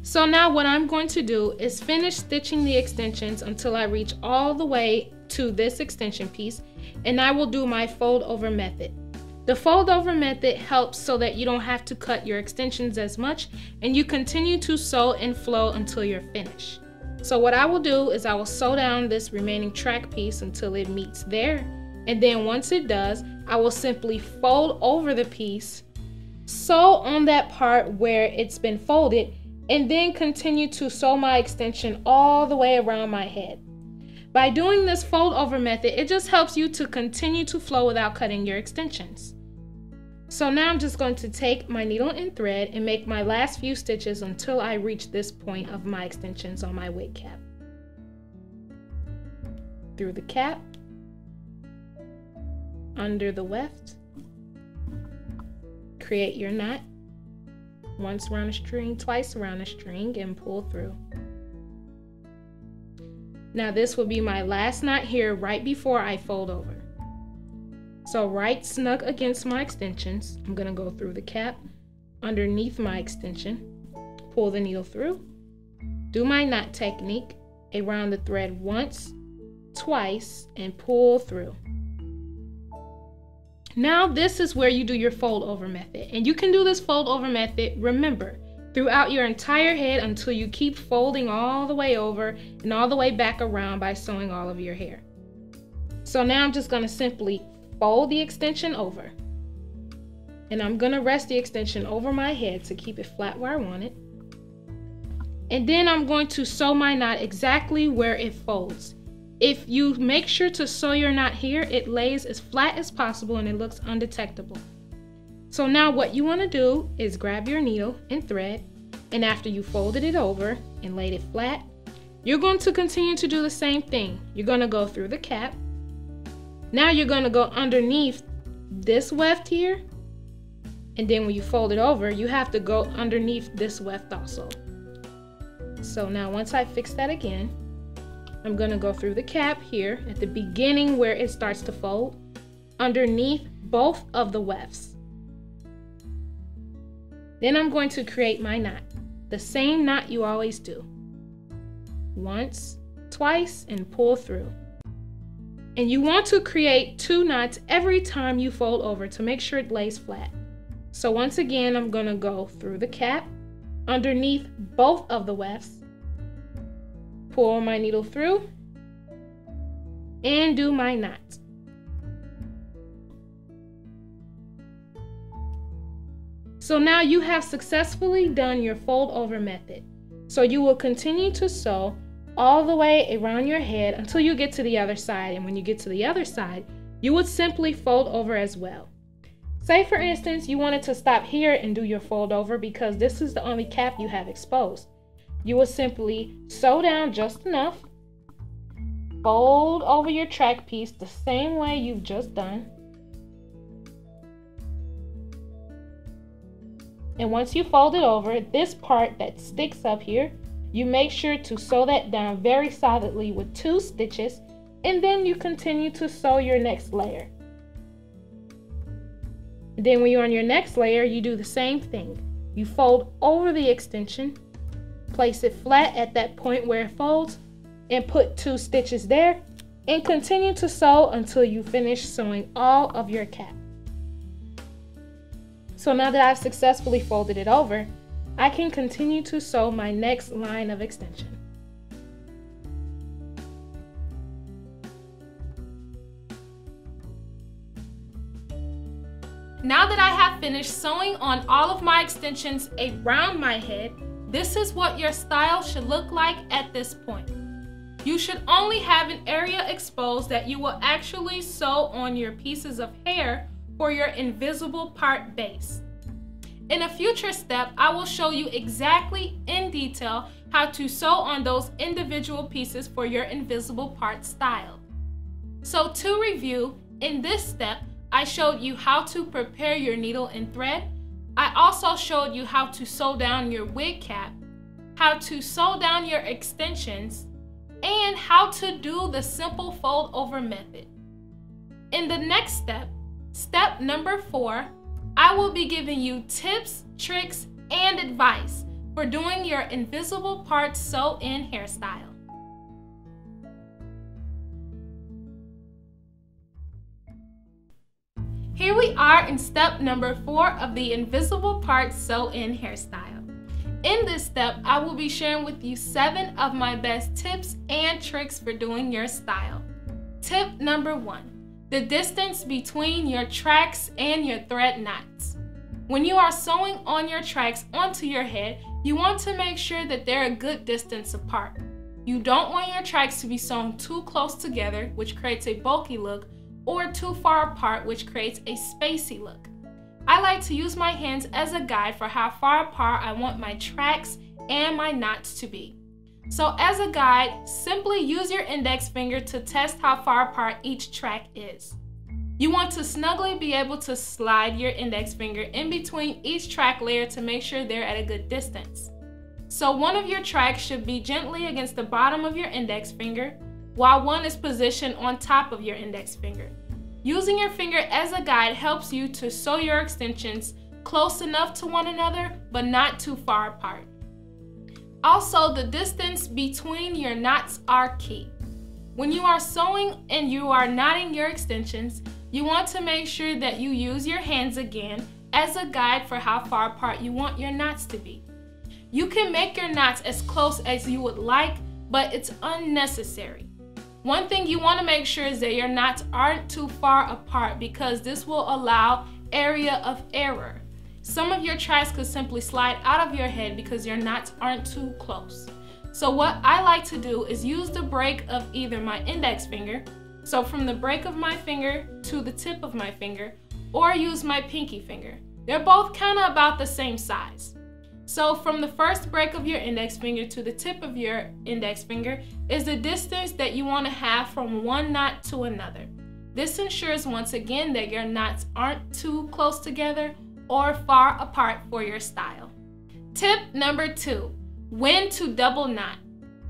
So now what I'm going to do is finish stitching the extensions until I reach all the way to this extension piece, and I will do my fold over method. The fold over method helps so that you don't have to cut your extensions as much, and you continue to sew and flow until you're finished. So what I will do is I will sew down this remaining track piece until it meets there, and then once it does, I will simply fold over the piece, sew on that part where it's been folded, and then continue to sew my extension all the way around my head. By doing this fold over method, it just helps you to continue to flow without cutting your extensions. So now I'm just going to take my needle and thread and make my last few stitches until I reach this point of my extensions on my wig cap. Through the cap, under the weft, create your knot, once around a string, twice around a string, and pull through. Now this will be my last knot here right before I fold over. So right snug against my extensions, I'm gonna go through the cap, underneath my extension, pull the needle through, do my knot technique, around the thread once, twice, and pull through. Now this is where you do your fold over method, and you can do this fold over method, remember, throughout your entire head until you keep folding all the way over and all the way back around by sewing all of your hair. So now I'm just gonna simply fold the extension over, and I'm gonna rest the extension over my head to keep it flat where I want it. And then I'm going to sew my knot exactly where it folds. If you make sure to sew your knot here, it lays as flat as possible and it looks undetectable. So now what you wanna do is grab your needle and thread, and after you folded it over and laid it flat, you're going to continue to do the same thing. You're gonna go through the cap. Now you're gonna go underneath this weft here, and then when you fold it over, you have to go underneath this weft also. So now once I fix that again, I'm gonna go through the cap here at the beginning where it starts to fold, underneath both of the wefts. Then I'm going to create my knot, the same knot you always do. Once, twice, and pull through. And you want to create 2 knots every time you fold over to make sure it lays flat. So once again, I'm gonna go through the cap, underneath both of the wefts, pull my needle through, and do my knot. So now you have successfully done your fold over method. So you will continue to sew all the way around your head until you get to the other side. And when you get to the other side, you would simply fold over as well. Say for instance, you wanted to stop here and do your fold over because this is the only cap you have exposed. You will simply sew down just enough, fold over your track piece the same way you've just done. And once you fold it over, this part that sticks up here, you make sure to sew that down very solidly with 2 stitches, and then you continue to sew your next layer. Then when you're on your next layer, you do the same thing. You fold over the extension, place it flat at that point where it folds, and put 2 stitches there, and continue to sew until you finish sewing all of your cap. So now that I've successfully folded it over, I can continue to sew my next line of extension. Now that I have finished sewing on all of my extensions around my head, this is what your style should look like at this point. You should only have an area exposed that you will actually sew on your pieces of hair for your invisible part base. In a future step, I will show you exactly in detail how to sew on those individual pieces for your invisible part style. So to review, in this step, I showed you how to prepare your needle and thread. I also showed you how to sew down your wig cap, how to sew down your extensions, and how to do the simple fold over method. In the next step, step number 4, I will be giving you tips, tricks, and advice for doing your invisible part sew-in hairstyle. Here we are in step number 4 of the invisible part sew-in hairstyle. In this step, I will be sharing with you 7 of my best tips and tricks for doing your style. Tip number 1. The distance between your tracks and your thread knots. When you are sewing on your tracks onto your head, you want to make sure that they're a good distance apart. You don't want your tracks to be sewn too close together, which creates a bulky look, or too far apart, which creates a spacey look. I like to use my hands as a guide for how far apart I want my tracks and my knots to be. So as a guide, simply use your index finger to test how far apart each track is. You want to snugly be able to slide your index finger in between each track layer to make sure they're at a good distance. So one of your tracks should be gently against the bottom of your index finger, while one is positioned on top of your index finger. Using your finger as a guide helps you to sew your extensions close enough to one another, but not too far apart. Also, the distance between your knots are key. When you are sewing and you are knotting your extensions, you want to make sure that you use your hands again as a guide for how far apart you want your knots to be. You can make your knots as close as you would like, but it's unnecessary. One thing you want to make sure is that your knots aren't too far apart because this will allow area of error. Some of your tracks could simply slide out of your head because your knots aren't too close. So what I like to do is use the break of either my index finger, so from the break of my finger to the tip of my finger, or use my pinky finger. They're both kind of about the same size. So from the first break of your index finger to the tip of your index finger is the distance that you want to have from one knot to another. This ensures once again that your knots aren't too close together or far apart for your style. Tip number 2, when to double knot.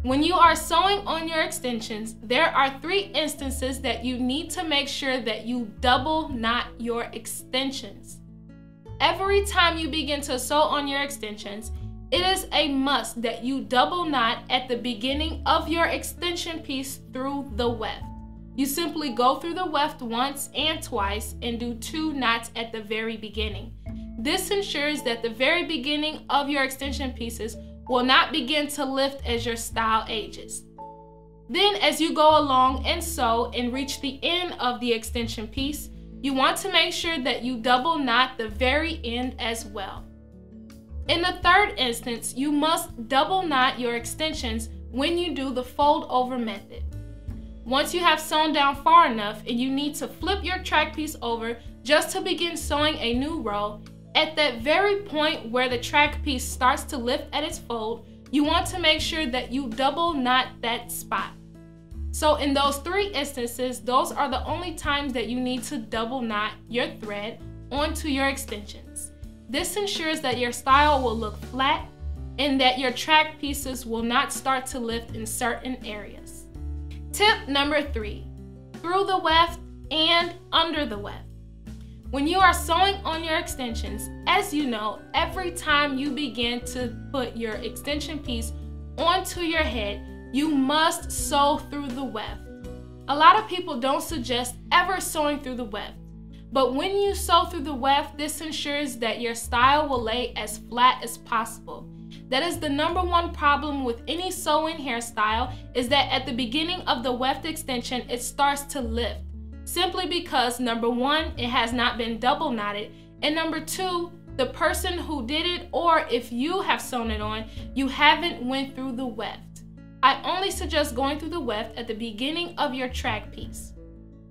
When you are sewing on your extensions, there are 3 instances that you need to make sure that you double knot your extensions. Every time you begin to sew on your extensions, it is a must that you double knot at the beginning of your extension piece through the weft. You simply go through the weft once and twice and do 2 knots at the very beginning. This ensures that the very beginning of your extension pieces will not begin to lift as your style ages. Then as you go along and sew and reach the end of the extension piece, you want to make sure that you double knot the very end as well. In the third instance, you must double knot your extensions when you do the fold over method. Once you have sewn down far enough and you need to flip your track piece over just to begin sewing a new row, at that very point where the track piece starts to lift at its fold, you want to make sure that you double knot that spot. So in those three instances, those are the only times that you need to double knot your thread onto your extensions. This ensures that your style will look flat and that your track pieces will not start to lift in certain areas. Tip number 3, through the weft and under the weft. When you are sewing on your extensions, as you know, every time you begin to put your extension piece onto your head, you must sew through the weft. A lot of people don't suggest ever sewing through the weft, but when you sew through the weft, this ensures that your style will lay as flat as possible. That is the number one problem with any sew-in hairstyle, is that at the beginning of the weft extension, it starts to lift. Simply because number 1, it has not been double knotted, and number 2, the person who did it, or if you have sewn it on, you haven't went through the weft. I only suggest going through the weft at the beginning of your track piece.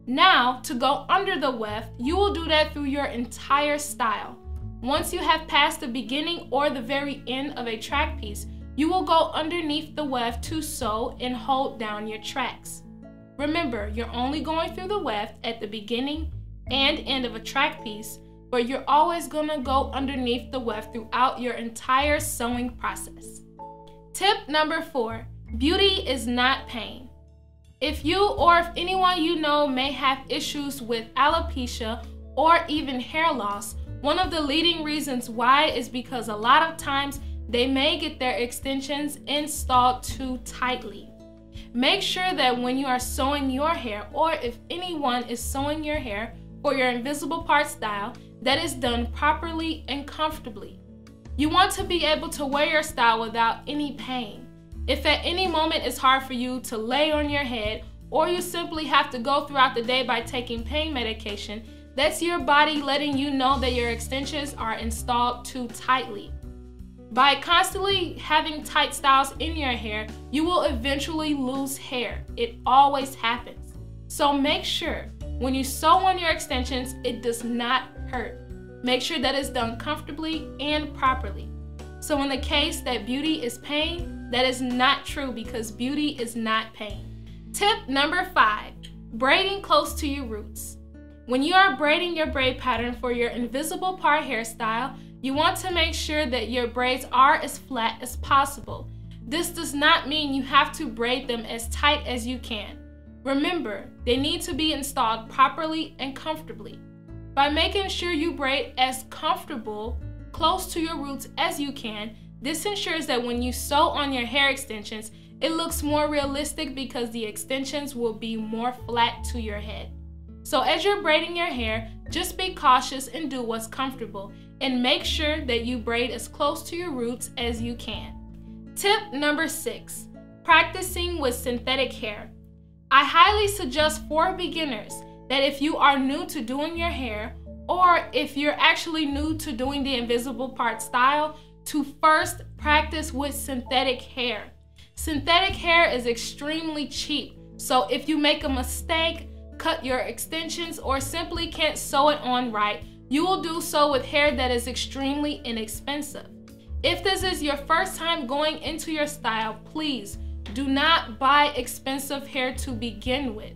Now, to go under the weft, you will do that through your entire style. Once you have passed the beginning or the very end of a track piece, you will go underneath the weft to sew and hold down your tracks. Remember, you're only going through the weft at the beginning and end of a track piece, but you're always gonna go underneath the weft throughout your entire sewing process. Tip number 4, beauty is not pain. If you or if anyone you know may have issues with alopecia or even hair loss, one of the leading reasons why is because a lot of times they may get their extensions installed too tightly. Make sure that when you are sewing your hair, or if anyone is sewing your hair for your invisible part style, that is done properly and comfortably. You want to be able to wear your style without any pain. If at any moment it's hard for you to lay on your head, or you simply have to go throughout the day by taking pain medication, that's your body letting you know that your extensions are installed too tightly. By constantly having tight styles in your hair, you will eventually lose hair. It always happens. So make sure when you sew on your extensions, it does not hurt. Make sure that it's done comfortably and properly. So in the case that beauty is pain, that is not true, because beauty is not pain. Tip number 5, braiding close to your roots. When you are braiding your braid pattern for your invisible part hairstyle, you want to make sure that your braids are as flat as possible. This does not mean you have to braid them as tight as you can. Remember, they need to be installed properly and comfortably. By making sure you braid as comfortable, close to your roots as you can, this ensures that when you sew on your hair extensions, it looks more realistic because the extensions will be more flat to your head. So as you're braiding your hair, just be cautious and do what's comfortable, and make sure that you braid as close to your roots as you can. Tip number 6, practicing with synthetic hair. I highly suggest for beginners that if you are new to doing your hair, or if you're actually new to doing the invisible part style, to first practice with synthetic hair. Synthetic hair is extremely cheap, so if you make a mistake, cut your extensions, or simply can't sew it on right, you will do so with hair that is extremely inexpensive. If this is your first time going into your style, please do not buy expensive hair to begin with.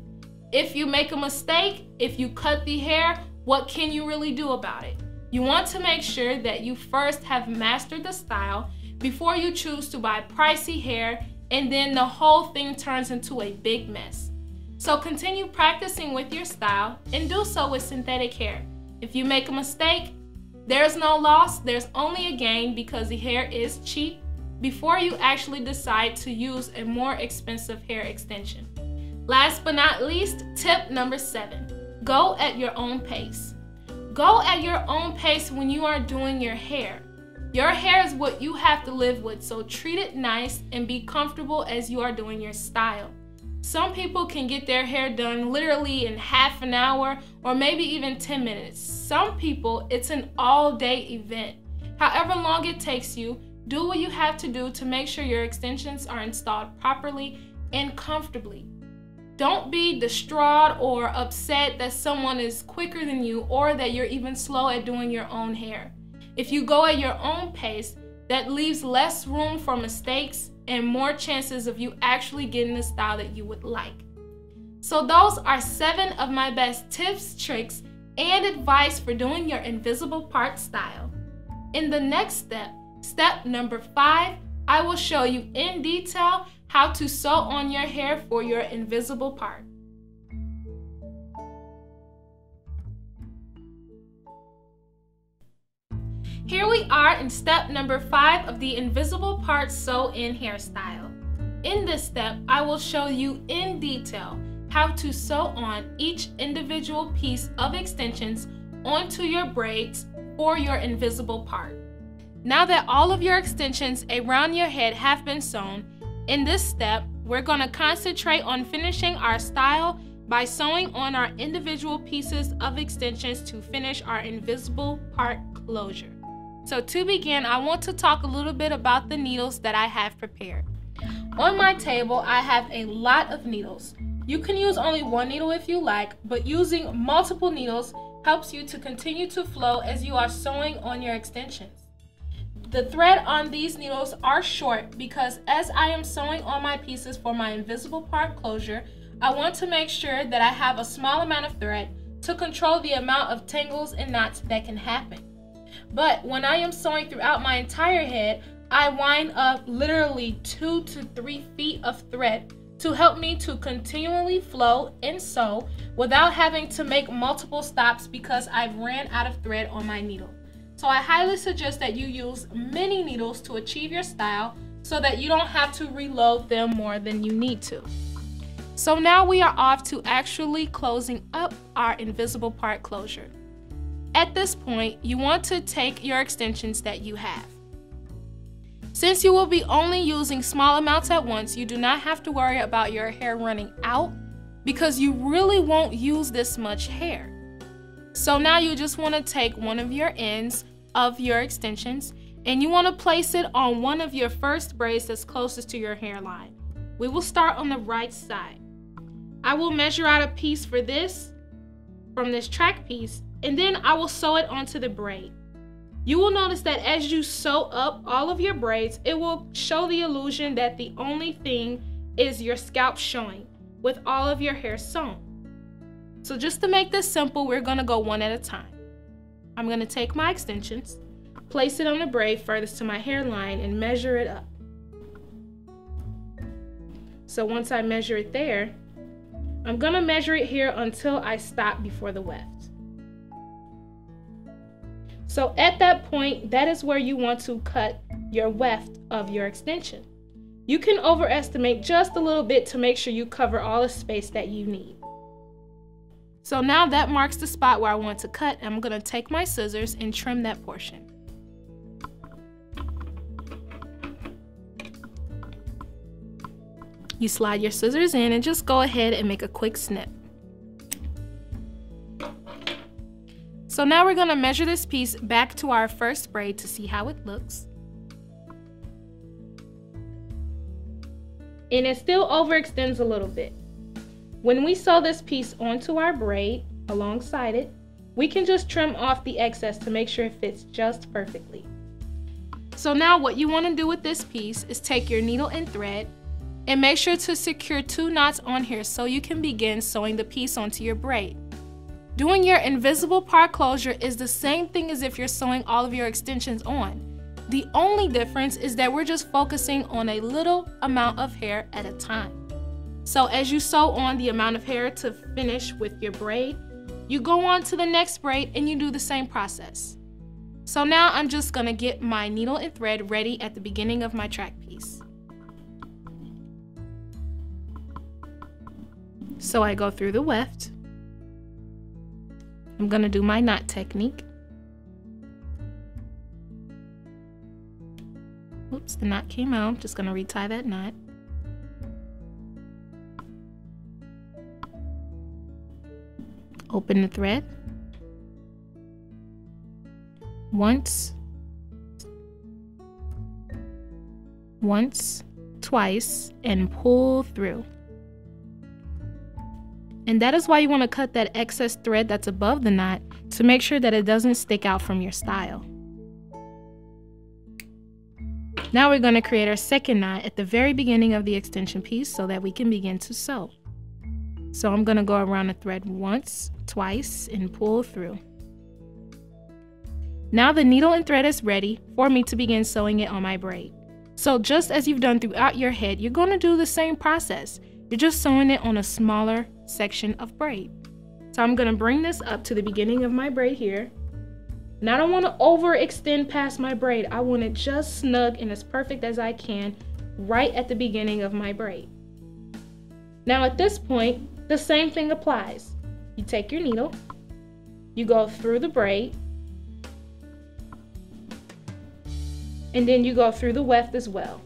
If you make a mistake, if you cut the hair, what can you really do about it? You want to make sure that you first have mastered the style before you choose to buy pricey hair, and then the whole thing turns into a big mess. So continue practicing with your style and do so with synthetic hair. If you make a mistake, there's no loss, there's only a gain, because the hair is cheap, before you actually decide to use a more expensive hair extension. Last but not least, tip number 7, go at your own pace. Go at your own pace when you are doing your hair. Your hair is what you have to live with, so treat it nice and be comfortable as you are doing your style. Some people can get their hair done literally in half an hour or maybe even 10 minutes. Some people, it's an all-day event. However long it takes you, do what you have to do to make sure your extensions are installed properly and comfortably. Don't be distraught or upset that someone is quicker than you or that you're even slow at doing your own hair. If you go at your own pace, that leaves less room for mistakes and more chances of you actually getting the style that you would like. So those are 7 of my best tips, tricks, and advice for doing your invisible part style. In the next step, step number 5, I will show you in detail how to sew on your hair for your invisible part. Here we are in step number 5 of the invisible part sew-in hairstyle. In this step, I will show you in detail how to sew on each individual piece of extensions onto your braids for your invisible part. Now that all of your extensions around your head have been sewn, in this step, we're going to concentrate on finishing our style by sewing on our individual pieces of extensions to finish our invisible part closure. So to begin, I want to talk a little bit about the needles that I have prepared. On my table, I have a lot of needles. You can use only one needle if you like, but using multiple needles helps you to continue to flow as you are sewing on your extensions. The thread on these needles are short because as I am sewing on my pieces for my invisible part closure, I want to make sure that I have a small amount of thread to control the amount of tangles and knots that can happen. But when I am sewing throughout my entire head, I wind up literally 2 to 3 feet of thread to help me to continually flow and sew without having to make multiple stops because I've ran out of thread on my needle. So I highly suggest that you use many needles to achieve your style so that you don't have to reload them more than you need to. So now we are off to actually closing up our invisible part closure. At this point, you want to take your extensions that you have. Since you will be only using small amounts at once, you do not have to worry about your hair running out because you really won't use this much hair. So now you just want to take one of your ends of your extensions and you want to place it on one of your first braids that's closest to your hairline. We will start on the right side. I will measure out a piece for this from this track piece, and then I will sew it onto the braid. You will notice that as you sew up all of your braids, it will show the illusion that the only thing is your scalp showing with all of your hair sewn. So just to make this simple, we're gonna go one at a time. I'm gonna take my extensions, place it on the braid furthest to my hairline and measure it up. So once I measure it there, I'm gonna measure it here until I stop before the weft. So at that point, that is where you want to cut your weft of your extension. You can overestimate just a little bit to make sure you cover all the space that you need. So now that marks the spot where I want to cut. I'm going to take my scissors and trim that portion. You slide your scissors in and just go ahead and make a quick snip. So now we're going to measure this piece back to our first braid to see how it looks. And it still overextends a little bit. When we sew this piece onto our braid alongside it, we can just trim off the excess to make sure it fits just perfectly. So now what you want to do with this piece is take your needle and thread and make sure to secure 2 knots on here so you can begin sewing the piece onto your braid. Doing your invisible part closure is the same thing as if you're sewing all of your extensions on. The only difference is that we're just focusing on a little amount of hair at a time. So as you sew on the amount of hair to finish with your braid, you go on to the next braid and you do the same process. So now I'm just gonna get my needle and thread ready at the beginning of my track piece. So I go through the weft. I'm gonna do my knot technique. Oops, the knot came out. I'm just gonna retie that knot. Open the thread. Once, twice, and pull through. And that is why you want to cut that excess thread that's above the knot to make sure that it doesn't stick out from your style. Now we're going to create our second knot at the very beginning of the extension piece so that we can begin to sew. So I'm going to go around the thread once, twice, and pull through. Now the needle and thread is ready for me to begin sewing it on my braid. So just as you've done throughout your head, you're going to do the same process. You're just sewing it on a smaller section of braid. So I'm going to bring this up to the beginning of my braid here. And I don't want to overextend past my braid. I want it just snug and as perfect as I can right at the beginning of my braid. Now at this point, the same thing applies. You take your needle, you go through the braid, and then you go through the weft as well.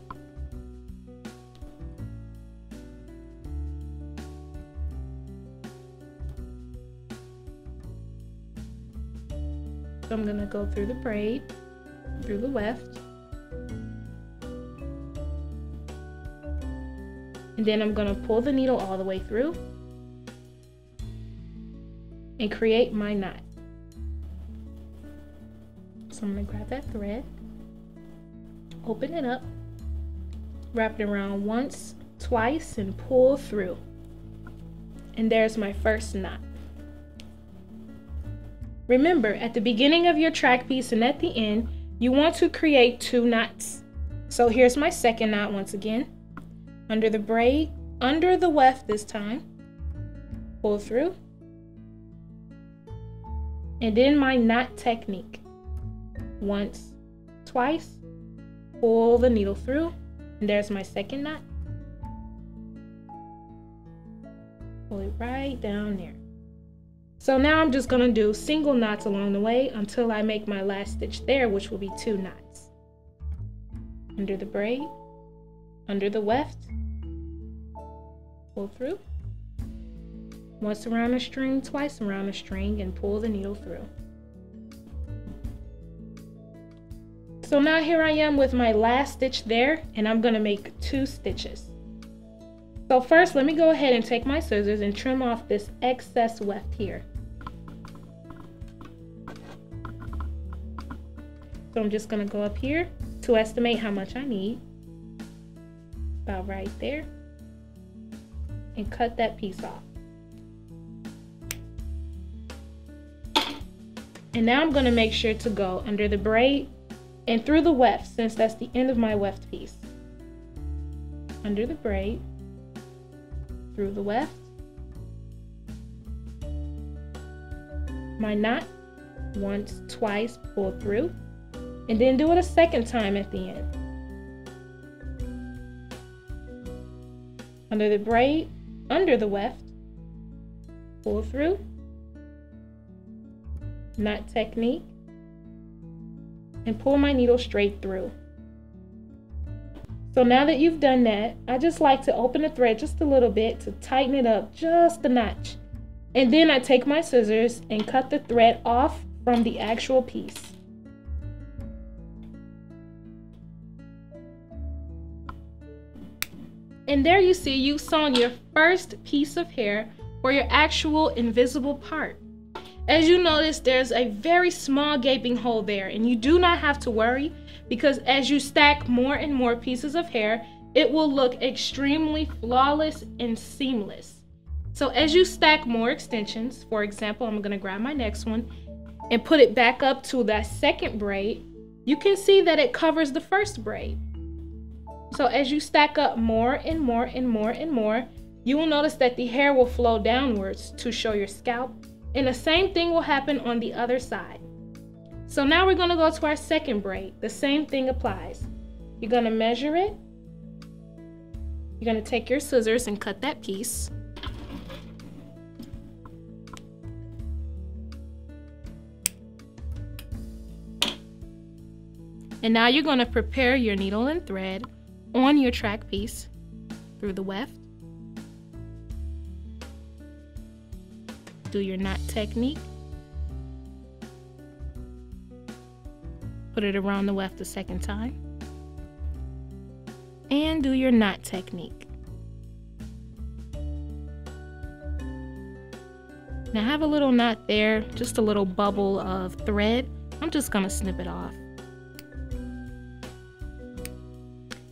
So I'm going to go through the braid, through the weft, and then I'm going to pull the needle all the way through and create my knot. So I'm going to grab that thread, open it up, wrap it around once, twice, and pull through. And there's my first knot. Remember, at the beginning of your track piece and at the end, you want to create 2 knots. So here's my second knot once again. Under the braid, under the weft this time, pull through. And then my knot technique. Once, twice, pull the needle through, and there's my second knot. Pull it right down there. So now I'm just going to do single knots along the way until I make my last stitch there, which will be 2 knots. Under the braid, under the weft, pull through. Once around the string, twice around the string, and pull the needle through. So now here I am with my last stitch there, and I'm going to make 2 stitches. So first, let me go ahead and take my scissors and trim off this excess weft here. So I'm just going to go up here to estimate how much I need. About right there. And cut that piece off. And now I'm going to make sure to go under the braid and through the weft, since that's the end of my weft piece. Under the braid, through the weft, my knot, once, twice, pull through, and then do it a second time at the end. Under the braid, under the weft, pull through, knot technique, and pull my needle straight through. So now that you've done that, I just like to open the thread just a little bit to tighten it up just a notch. And then I take my scissors and cut the thread off from the actual piece. And there you see you've sewn your first piece of hair for your actual invisible part. As you notice, there's a very small gaping hole there, and you do not have to worry because as you stack more and more pieces of hair, it will look extremely flawless and seamless. So as you stack more extensions, for example, I'm going to grab my next one and put it back up to that second braid, you can see that it covers the first braid. So as you stack up more and more and more and more, you will notice that the hair will flow downwards to show your scalp. And the same thing will happen on the other side. So now we're going to go to our second braid. The same thing applies. You're going to measure it. You're going to take your scissors and cut that piece. And now you're going to prepare your needle and thread on your track piece through the weft. Do your knot technique. Put it around the weft a second time. And do your knot technique. Now I have a little knot there, just a little bubble of thread. I'm just gonna snip it off.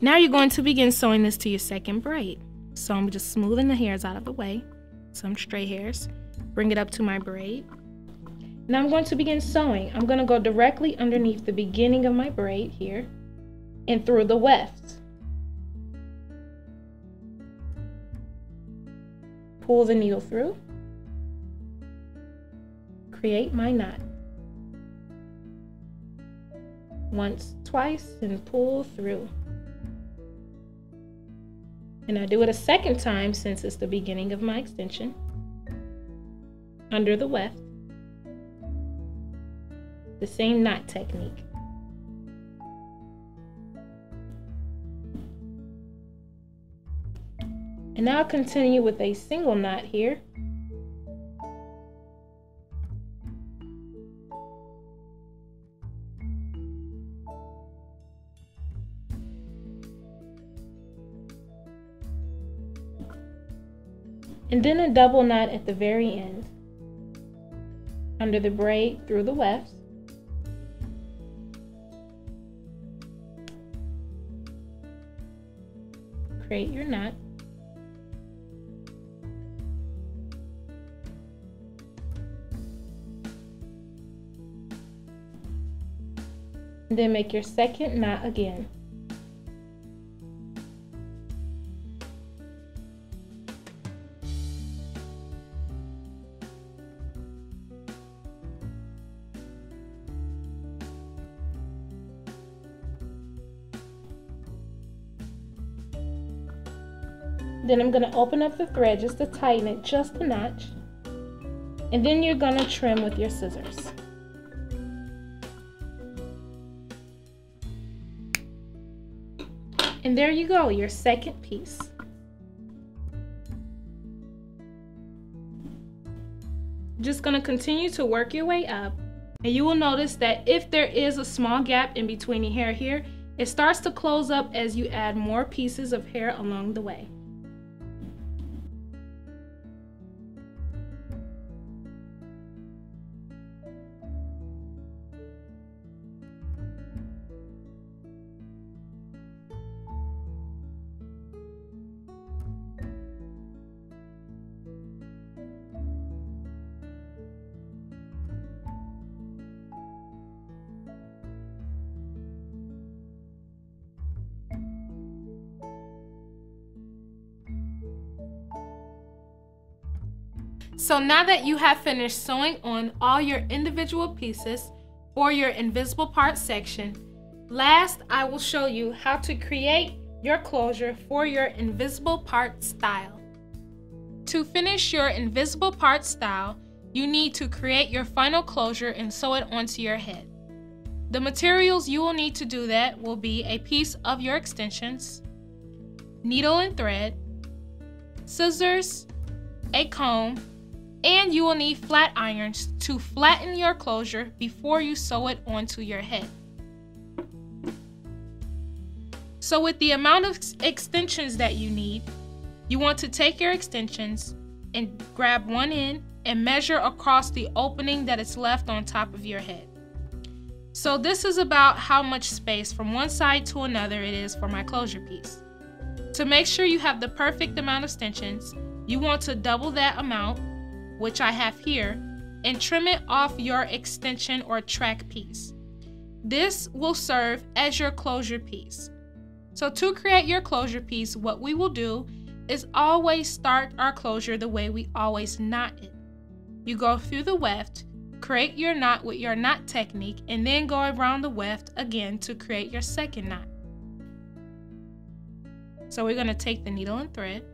Now you're going to begin sewing this to your second braid. So I'm just smoothing the hairs out of the way, some stray hairs. Bring it up to my braid. Now I'm going to begin sewing. I'm going to go directly underneath the beginning of my braid here and through the weft. Pull the needle through. Create my knot. Once, twice, and pull through. And I do it a second time since it's the beginning of my extension. Under the weft. The same knot technique. And now I'll continue with a single knot here. And then a double knot at the very end. Under the braid through the weft. Create your knot. And then make your second knot again. Then I'm going to open up the thread just to tighten it just a notch. And then you're going to trim with your scissors. And there you go, your second piece. Just going to continue to work your way up. And you will notice that if there is a small gap in between your hair here, it starts to close up as you add more pieces of hair along the way. So now that you have finished sewing on all your individual pieces for your invisible part section, last I will show you how to create your closure for your invisible part style. To finish your invisible part style, you need to create your final closure and sew it onto your head. The materials you will need to do that will be a piece of your extensions, needle and thread, scissors, a comb, and you will need flat irons to flatten your closure before you sew it onto your head. So with the amount of extensions that you need, you want to take your extensions and grab one end and measure across the opening that is left on top of your head. So this is about how much space from one side to another it is for my closure piece. To make sure you have the perfect amount of extensions, you want to double that amount, which I have here, and trim it off your extension or track piece. This will serve as your closure piece. So to create your closure piece, what we will do is always start our closure the way we always knot it. You go through the weft, create your knot with your knot technique, and then go around the weft again to create your second knot. So we're going to take the needle and thread.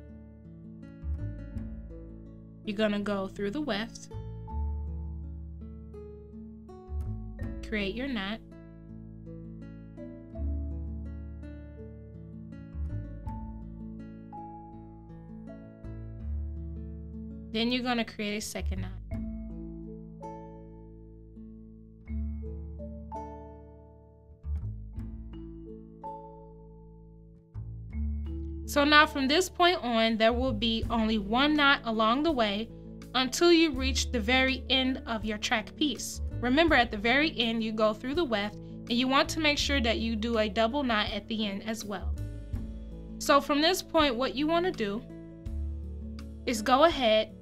You're going to go through the weft, create your knot, then you're going to create a second knot. So now from this point on, there will be only one knot along the way until you reach the very end of your track piece. Remember, at the very end, you go through the weft, and you want to make sure that you do a double knot at the end as well. So from this point, what you want to do is go ahead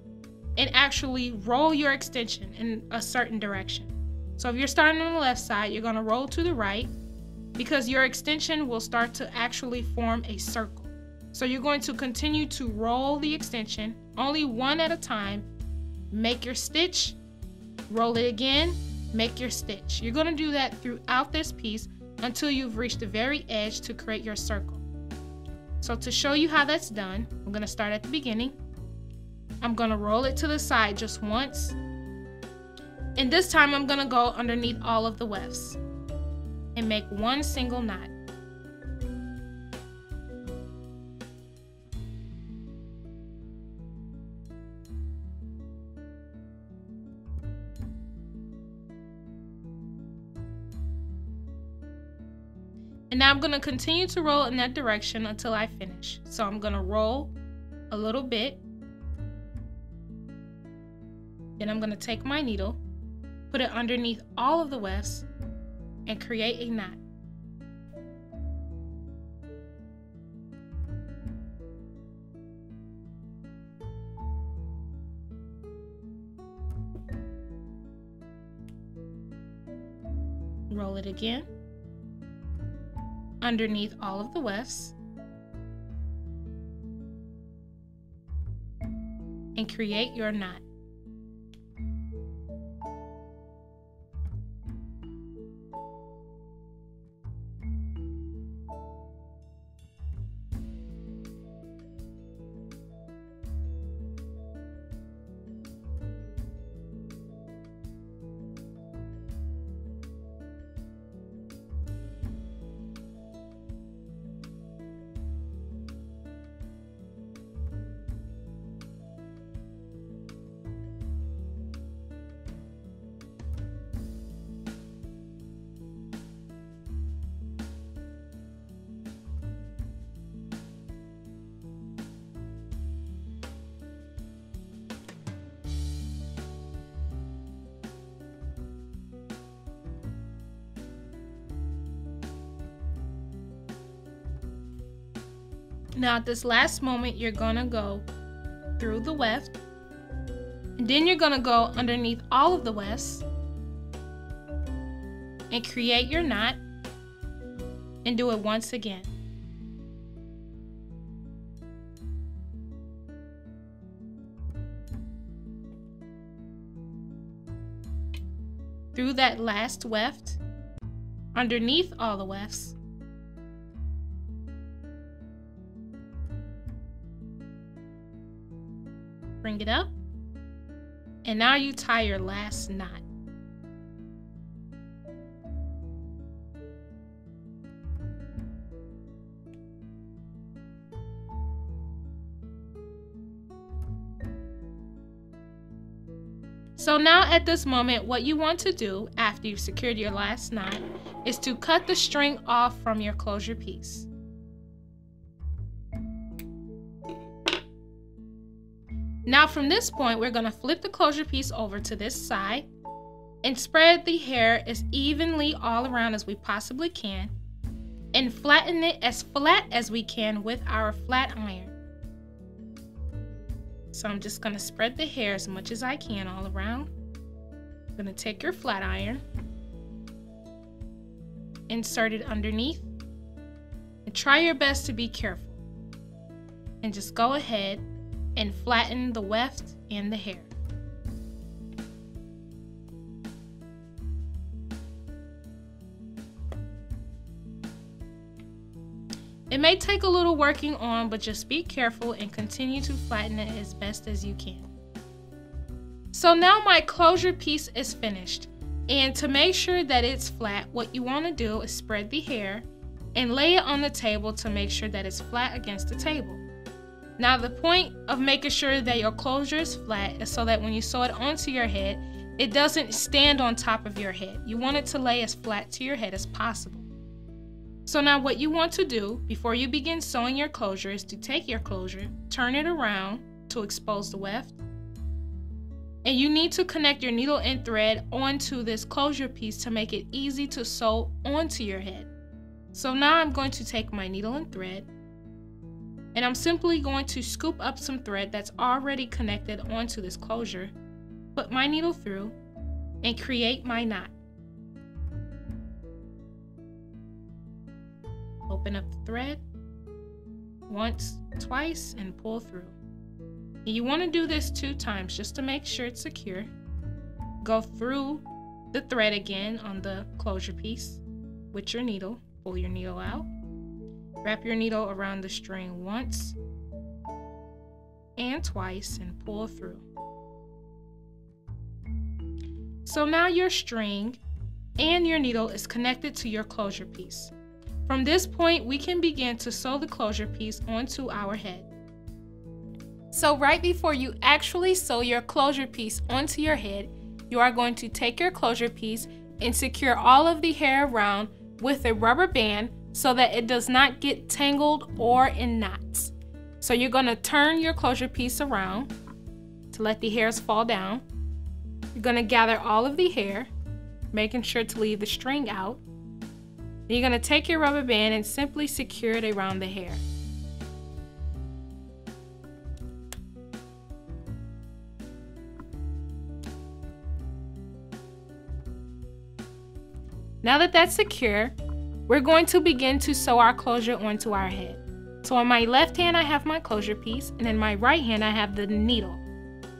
and actually roll your extension in a certain direction. So if you're starting on the left side, you're going to roll to the right, because your extension will start to actually form a circle. So you're going to continue to roll the extension, only one at a time. Make your stitch, roll it again, make your stitch. You're going to do that throughout this piece until you've reached the very edge to create your circle. So to show you how that's done, I'm going to start at the beginning. I'm going to roll it to the side just once. And this time I'm going to go underneath all of the wefts and make one single knot. And now I'm going to continue to roll in that direction until I finish. So I'm going to roll a little bit. Then I'm going to take my needle, put it underneath all of the wefts, and create a knot. Roll it again underneath all of the wefts and create your knot. Now at this last moment, you're gonna go through the weft, and then you're gonna go underneath all of the wefts and create your knot and do it once again. Through that last weft, underneath all the wefts, bring it up, and now you tie your last knot. So now at this moment, what you want to do after you've secured your last knot is to cut the string off from your closure piece. Now from this point, we're going to flip the closure piece over to this side and spread the hair as evenly all around as we possibly can and flatten it as flat as we can with our flat iron. So I'm just going to spread the hair as much as I can all around. I'm going to take your flat iron, insert it underneath, and try your best to be careful. And just go ahead and flatten the weft and the hair. It may take a little working on, but just be careful and continue to flatten it as best as you can. So now my closure piece is finished, and to make sure that it's flat, what you want to do is spread the hair and lay it on the table to make sure that it's flat against the table. Now the point of making sure that your closure is flat is so that when you sew it onto your head, it doesn't stand on top of your head. You want it to lay as flat to your head as possible. So now what you want to do before you begin sewing your closure is to take your closure, turn it around to expose the weft, and you need to connect your needle and thread onto this closure piece to make it easy to sew onto your head. So now I'm going to take my needle and thread, and I'm simply going to scoop up some thread that's already connected onto this closure, put my needle through, and create my knot. Open up the thread once, twice, and pull through. And you want to do this 2 times just to make sure it's secure. Go through the thread again on the closure piece with your needle. Pull your needle out. Wrap your needle around the string once and twice and pull through. So now your string and your needle is connected to your closure piece. From this point, we can begin to sew the closure piece onto our head. So right before you actually sew your closure piece onto your head, you are going to take your closure piece and secure all of the hair around with a rubber band so that it does not get tangled or in knots. So you're going to turn your closure piece around to let the hairs fall down. You're going to gather all of the hair, making sure to leave the string out. Then you're going to take your rubber band and simply secure it around the hair. Now that that's secure, we're going to begin to sew our closure onto our head. So on my left hand I have my closure piece, and in my right hand I have the needle.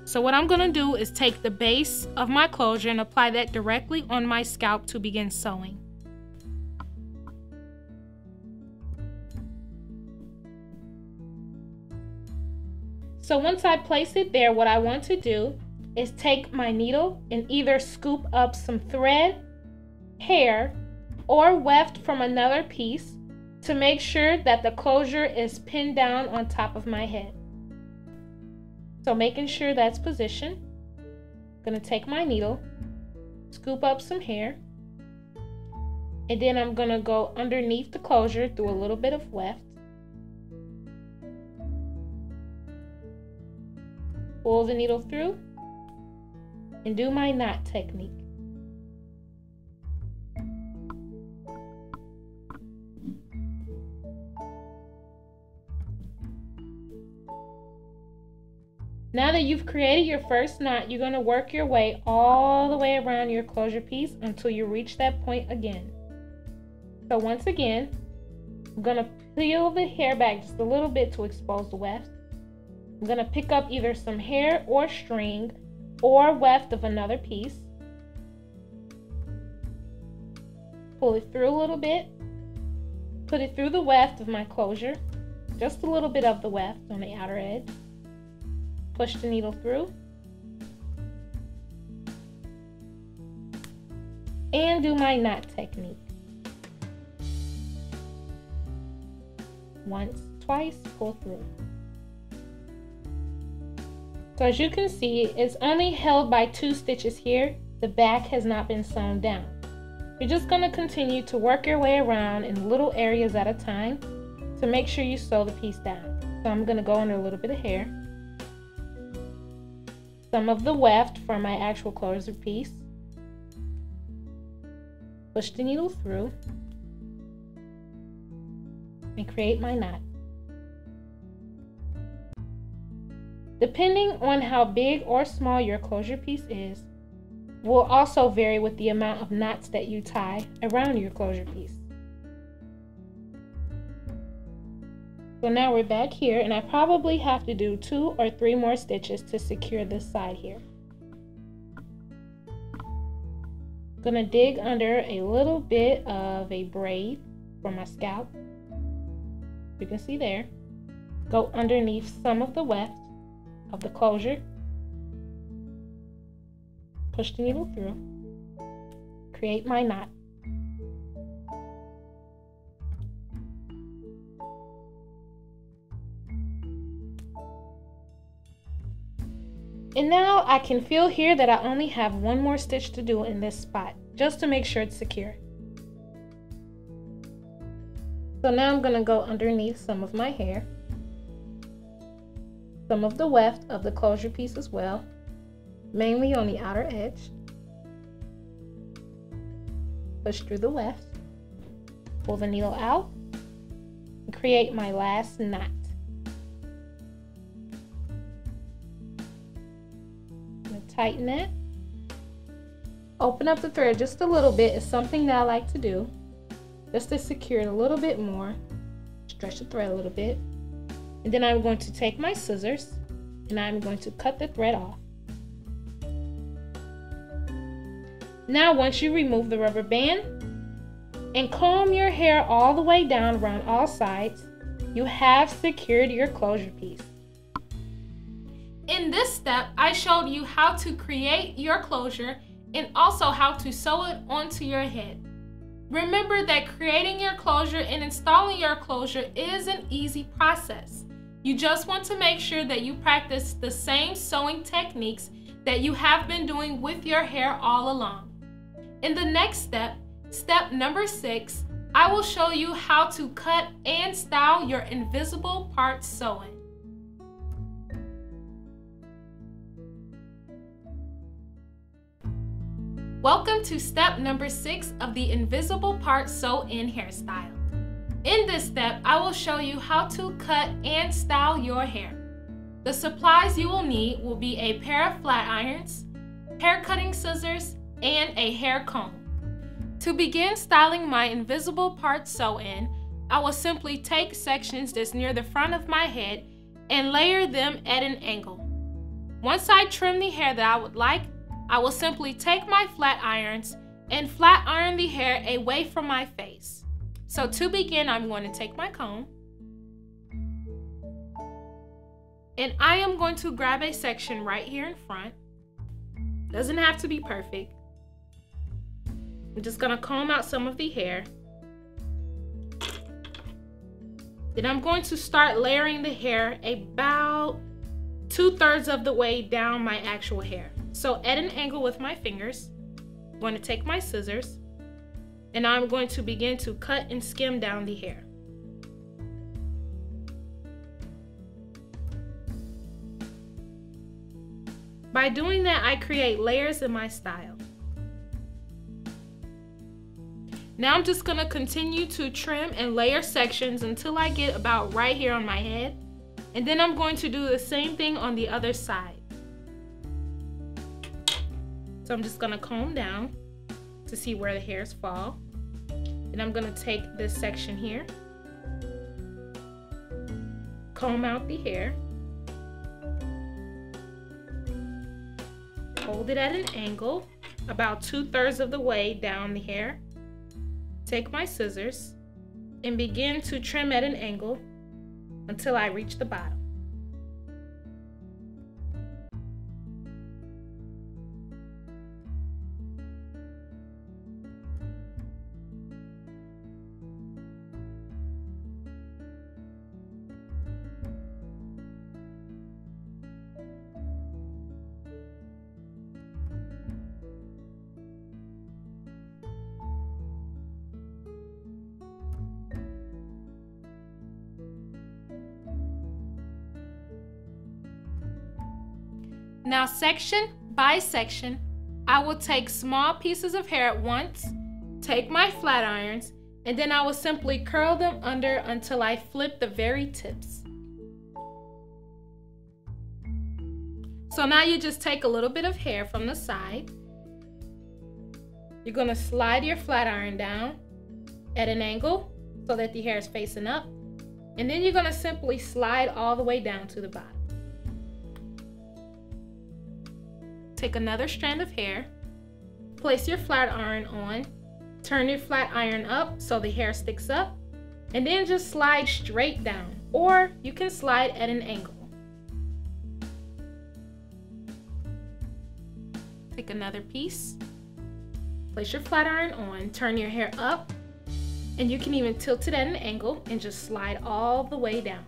So what I'm going to do is take the base of my closure and apply that directly on my scalp to begin sewing. So once I place it there, what I want to do is take my needle and either scoop up some thread, hair, or weft from another piece to make sure that the closure is pinned down on top of my head. So making sure that's positioned, I'm going to take my needle, scoop up some hair, and then I'm going to go underneath the closure through a little bit of weft. Pull the needle through and do my knot technique. Now that you've created your first knot, you're going to work your way all the way around your closure piece until you reach that point again. So once again, I'm going to peel the hair back just a little bit to expose the weft. I'm going to pick up either some hair or string or weft of another piece. Pull it through a little bit. Put it through the weft of my closure, just a little bit of the weft on the outer edge. Push the needle through. And do my knot technique. Once, twice, pull through. So as you can see, it's only held by 2 stitches here. The back has not been sewn down. You're just going to continue to work your way around in little areas at a time to make sure you sew the piece down. So I'm going to go under a little bit of hair, some of the weft from my actual closure piece, push the needle through, and create my knot. Depending on how big or small your closure piece is, will also vary with the amount of knots that you tie around your closure piece. So now we're back here, and I probably have to do 2 or 3 more stitches to secure this side here. I'm gonna dig under a little bit of a braid for my scalp. You can see there. Go underneath some of the weft of the closure. Push the needle through. Create my knot. And now I can feel here that I only have 1 more stitch to do in this spot, just to make sure it's secure. So now I'm going to go underneath some of my hair, some of the weft of the closure piece as well, mainly on the outer edge. Push through the weft, pull the needle out, and create my last knot. I'm going to tighten it. Open up the thread just a little bit. It's something that I like to do, just to secure it a little bit more. Stretch the thread a little bit. And then I'm going to take my scissors and I'm going to cut the thread off. Now once you remove the rubber band and comb your hair all the way down around all sides, you have secured your closure piece. In this step, I showed you how to create your closure and also how to sew it onto your head. Remember that creating your closure and installing your closure is an easy process. You just want to make sure that you practice the same sewing techniques that you have been doing with your hair all along. In the next step, step number 6, I will show you how to cut and style your invisible part sewing. Welcome to step number 6 of the invisible part sew-in hairstyle. In this step, I will show you how to cut and style your hair. The supplies you will need will be a pair of flat irons, hair cutting scissors, and a hair comb. To begin styling my invisible part sew-in, I will simply take sections that's near the front of my head and layer them at an angle. Once I trim the hair that I would like, I will simply take my flat irons and flat iron the hair away from my face. So to begin, I'm going to take my comb and I am going to grab a section right here in front. Doesn't have to be perfect. I'm just going to comb out some of the hair. Then I'm going to start layering the hair about 2/3 of the way down my actual hair. So at an angle with my fingers, I'm going to take my scissors and I'm going to begin to cut and skim down the hair. By doing that, I create layers in my style. Now I'm just going to continue to trim and layer sections until I get about right here on my head. And then I'm going to do the same thing on the other side. So I'm just going to comb down to see where the hairs fall. And I'm going to take this section here, comb out the hair, hold it at an angle about 2/3 of the way down the hair, take my scissors and begin to trim at an angle until I reach the bottom. Now section by section, I will take small pieces of hair at once, take my flat irons, and then I will simply curl them under until I flip the very tips. So now you just take a little bit of hair from the side. You're going to slide your flat iron down at an angle so that the hair is facing up. And then you're going to simply slide all the way down to the bottom. Take another strand of hair, place your flat iron on, turn your flat iron up so the hair sticks up, and then just slide straight down, or you can slide at an angle. Take another piece, place your flat iron on, turn your hair up, and you can even tilt it at an angle and just slide all the way down.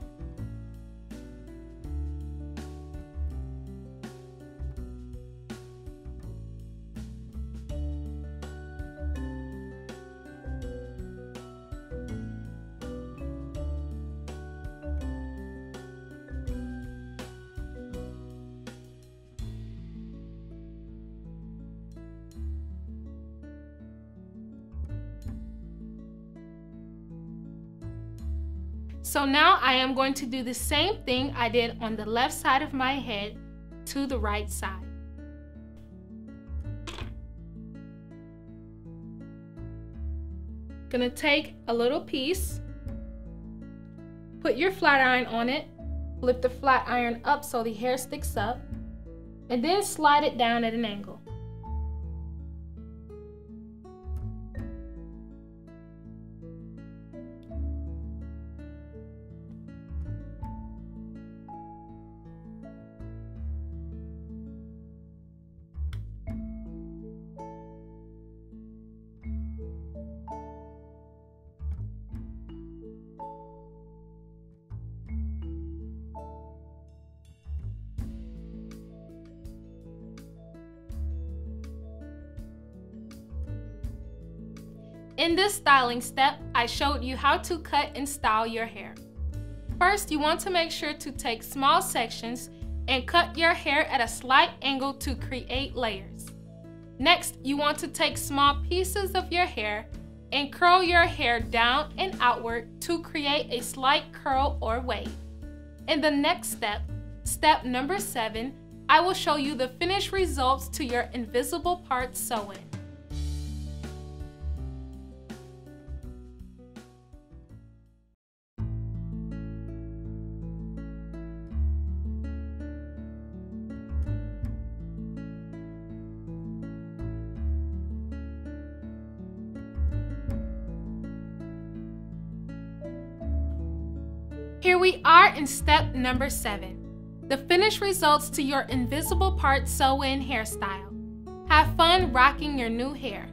So now I am going to do the same thing I did on the left side of my head to the right side. Gonna take a little piece, put your flat iron on it, lift the flat iron up so the hair sticks up, and then slide it down at an angle. In this styling step, I showed you how to cut and style your hair. First, you want to make sure to take small sections and cut your hair at a slight angle to create layers. Next, you want to take small pieces of your hair and curl your hair down and outward to create a slight curl or wave. In the next step, step number 7, I will show you the finished results to your invisible part sew-in. Here we are in step number 7, the finished results to your invisible part sew-in hairstyle. Have fun rocking your new hair.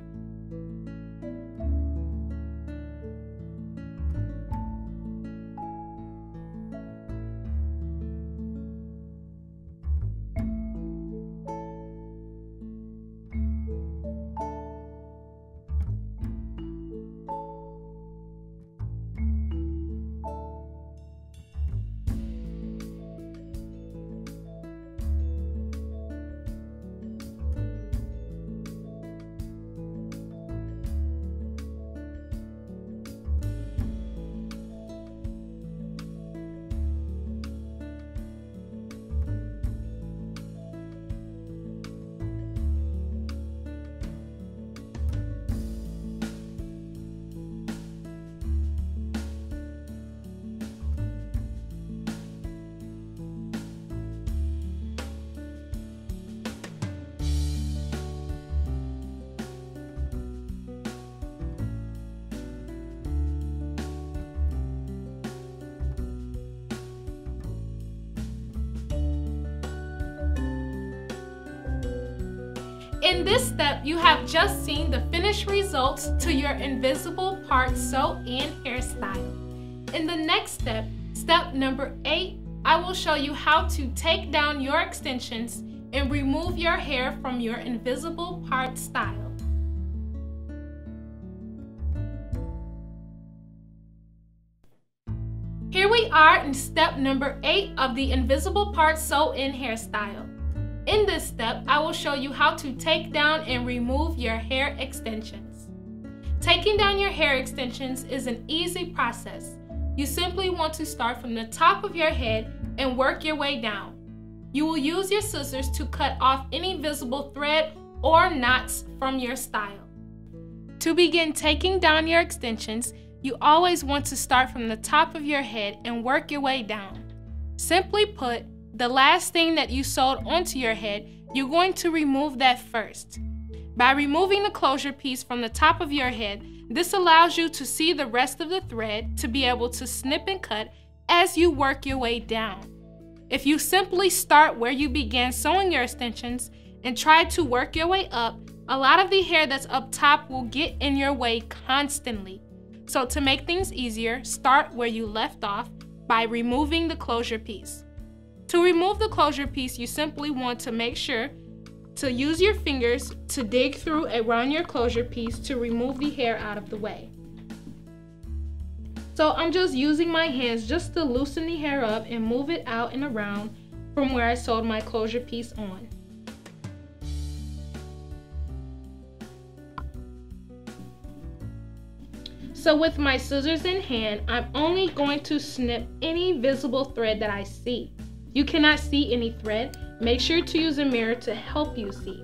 In this step, you have just seen the finished results to your invisible part sew-in hairstyle. In the next step, step number 8, I will show you how to take down your extensions and remove your hair from your invisible part style. Here we are in step number 8 of the invisible part sew-in hairstyle. In this step, I will show you how to take down and remove your hair extensions. Taking down your hair extensions is an easy process. You simply want to start from the top of your head and work your way down. You will use your scissors to cut off any visible thread or knots from your style. To begin taking down your extensions, you always want to start from the top of your head and work your way down. Simply put, the last thing that you sewed onto your head, you're going to remove that first. By removing the closure piece from the top of your head, this allows you to see the rest of the thread to be able to snip and cut as you work your way down. If you simply start where you began sewing your extensions and try to work your way up, a lot of the hair that's up top will get in your way constantly. So to make things easier, start where you left off by removing the closure piece. To remove the closure piece, you simply want to make sure to use your fingers to dig through around your closure piece to remove the hair out of the way. So I'm just using my hands just to loosen the hair up and move it out and around from where I sewed my closure piece on. So with my scissors in hand, I'm only going to snip any visible thread that I see. You cannot see any thread. Make sure to use a mirror to help you see.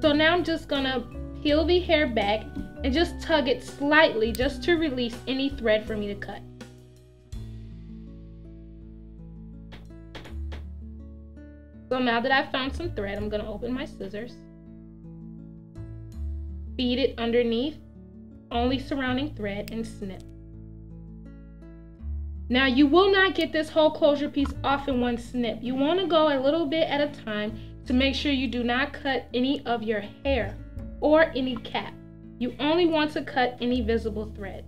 So now I'm just gonna peel the hair back and just tug it slightly just to release any thread for me to cut. So now that I've found some thread, I'm gonna open my scissors, feed it underneath only surrounding thread, and snip. Now you will not get this whole closure piece off in one snip. You want to go a little bit at a time to make sure you do not cut any of your hair or any cap. You only want to cut any visible thread.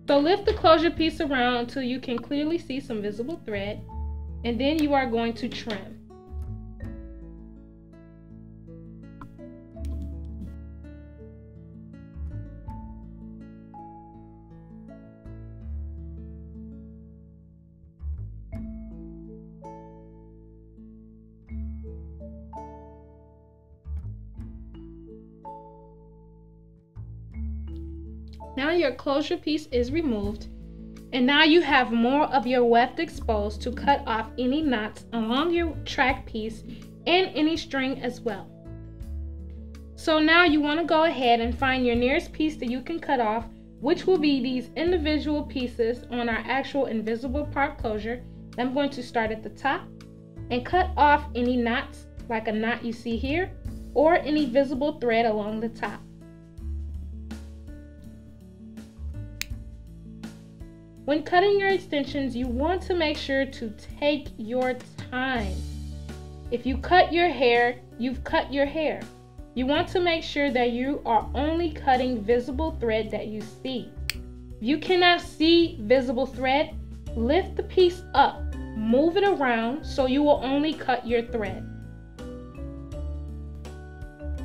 So lift the closure piece around until you can clearly see some visible thread, and then you are going to trim. Now your closure piece is removed, and now you have more of your weft exposed to cut off any knots along your track piece and any string as well. So now you want to go ahead and find your nearest piece that you can cut off, which will be these individual pieces on our actual invisible part closure. I'm going to start at the top and cut off any knots, like a knot you see here, or any visible thread along the top. When cutting your extensions, you want to make sure to take your time. If you cut your hair, you've cut your hair. You want to make sure that you are only cutting visible thread that you see. If you cannot see visible thread, lift the piece up, move it around so you will only cut your thread.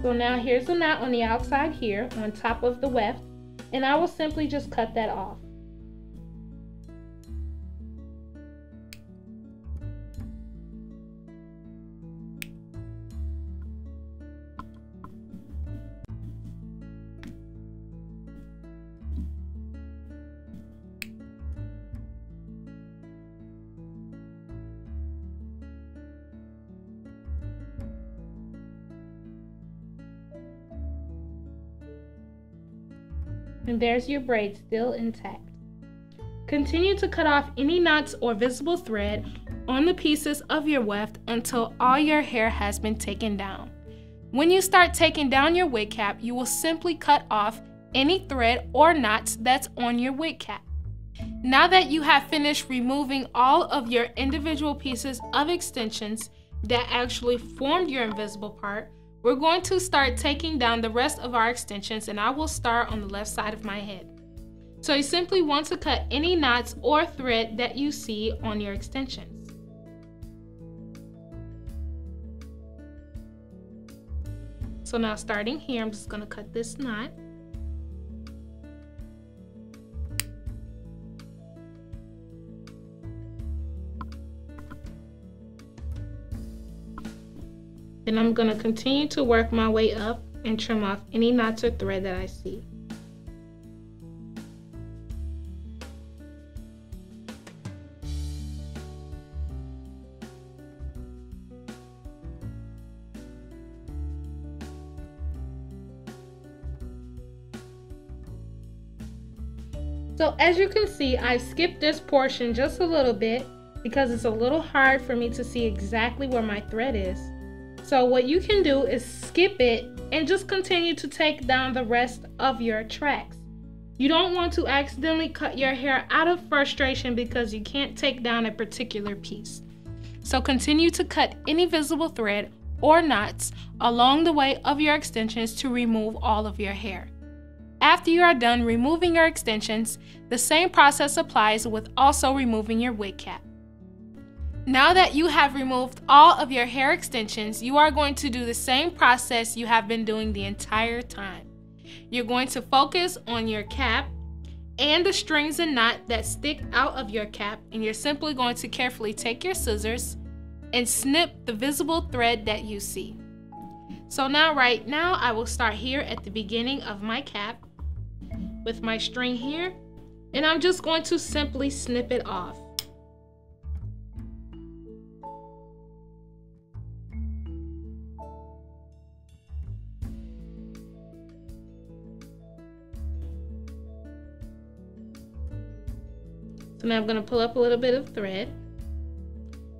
So now here's a knot on the outside here on top of the weft, and I will simply just cut that off. And there's your braid still intact. Continue to cut off any knots or visible thread on the pieces of your weft until all your hair has been taken down. When you start taking down your wig cap, you will simply cut off any thread or knots that's on your wig cap. Now that you have finished removing all of your individual pieces of extensions that actually formed your invisible part, we're going to start taking down the rest of our extensions, and I will start on the left side of my head. So you simply want to cut any knots or thread that you see on your extensions. So now starting here, I'm just going to cut this knot. Then I'm going to continue to work my way up and trim off any knots or thread that I see. So as you can see, I skipped this portion just a little bit because it's a little hard for me to see exactly where my thread is. So what you can do is skip it and just continue to take down the rest of your tracks. You don't want to accidentally cut your hair out of frustration because you can't take down a particular piece. So continue to cut any visible thread or knots along the way of your extensions to remove all of your hair. After you are done removing your extensions, the same process applies with also removing your wig cap. Now that you have removed all of your hair extensions, you are going to do the same process you have been doing the entire time. You're going to focus on your cap and the strings and knot that stick out of your cap, and you're simply going to carefully take your scissors and snip the visible thread that you see. So now right now I will start here at the beginning of my cap with my string here, and I'm just going to simply snip it off. So now I'm going to pull up a little bit of thread,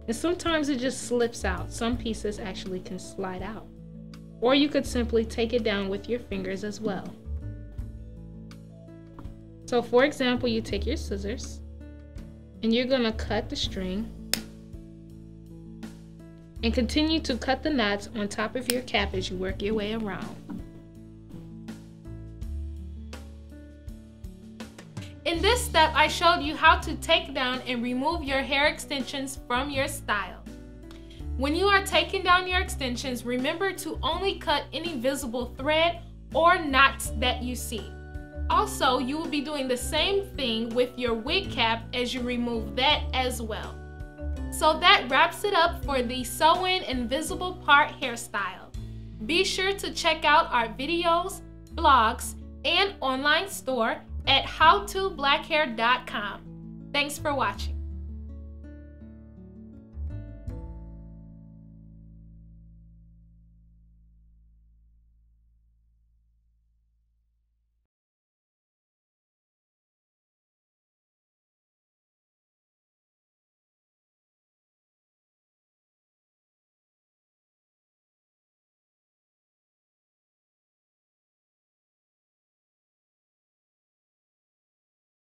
and sometimes it just slips out. Some pieces actually can slide out, or you could simply take it down with your fingers as well. So for example, you take your scissors and you're going to cut the string and continue to cut the knots on top of your cap as you work your way around. In this step, I showed you how to take down and remove your hair extensions from your style. When you are taking down your extensions, remember to only cut any visible thread or knots that you see. Also, you will be doing the same thing with your wig cap as you remove that as well. So that wraps it up for the sew-in invisible part hairstyle. Be sure to check out our videos, blogs, and online store at HowToBlackHair.com. Thanks for watching.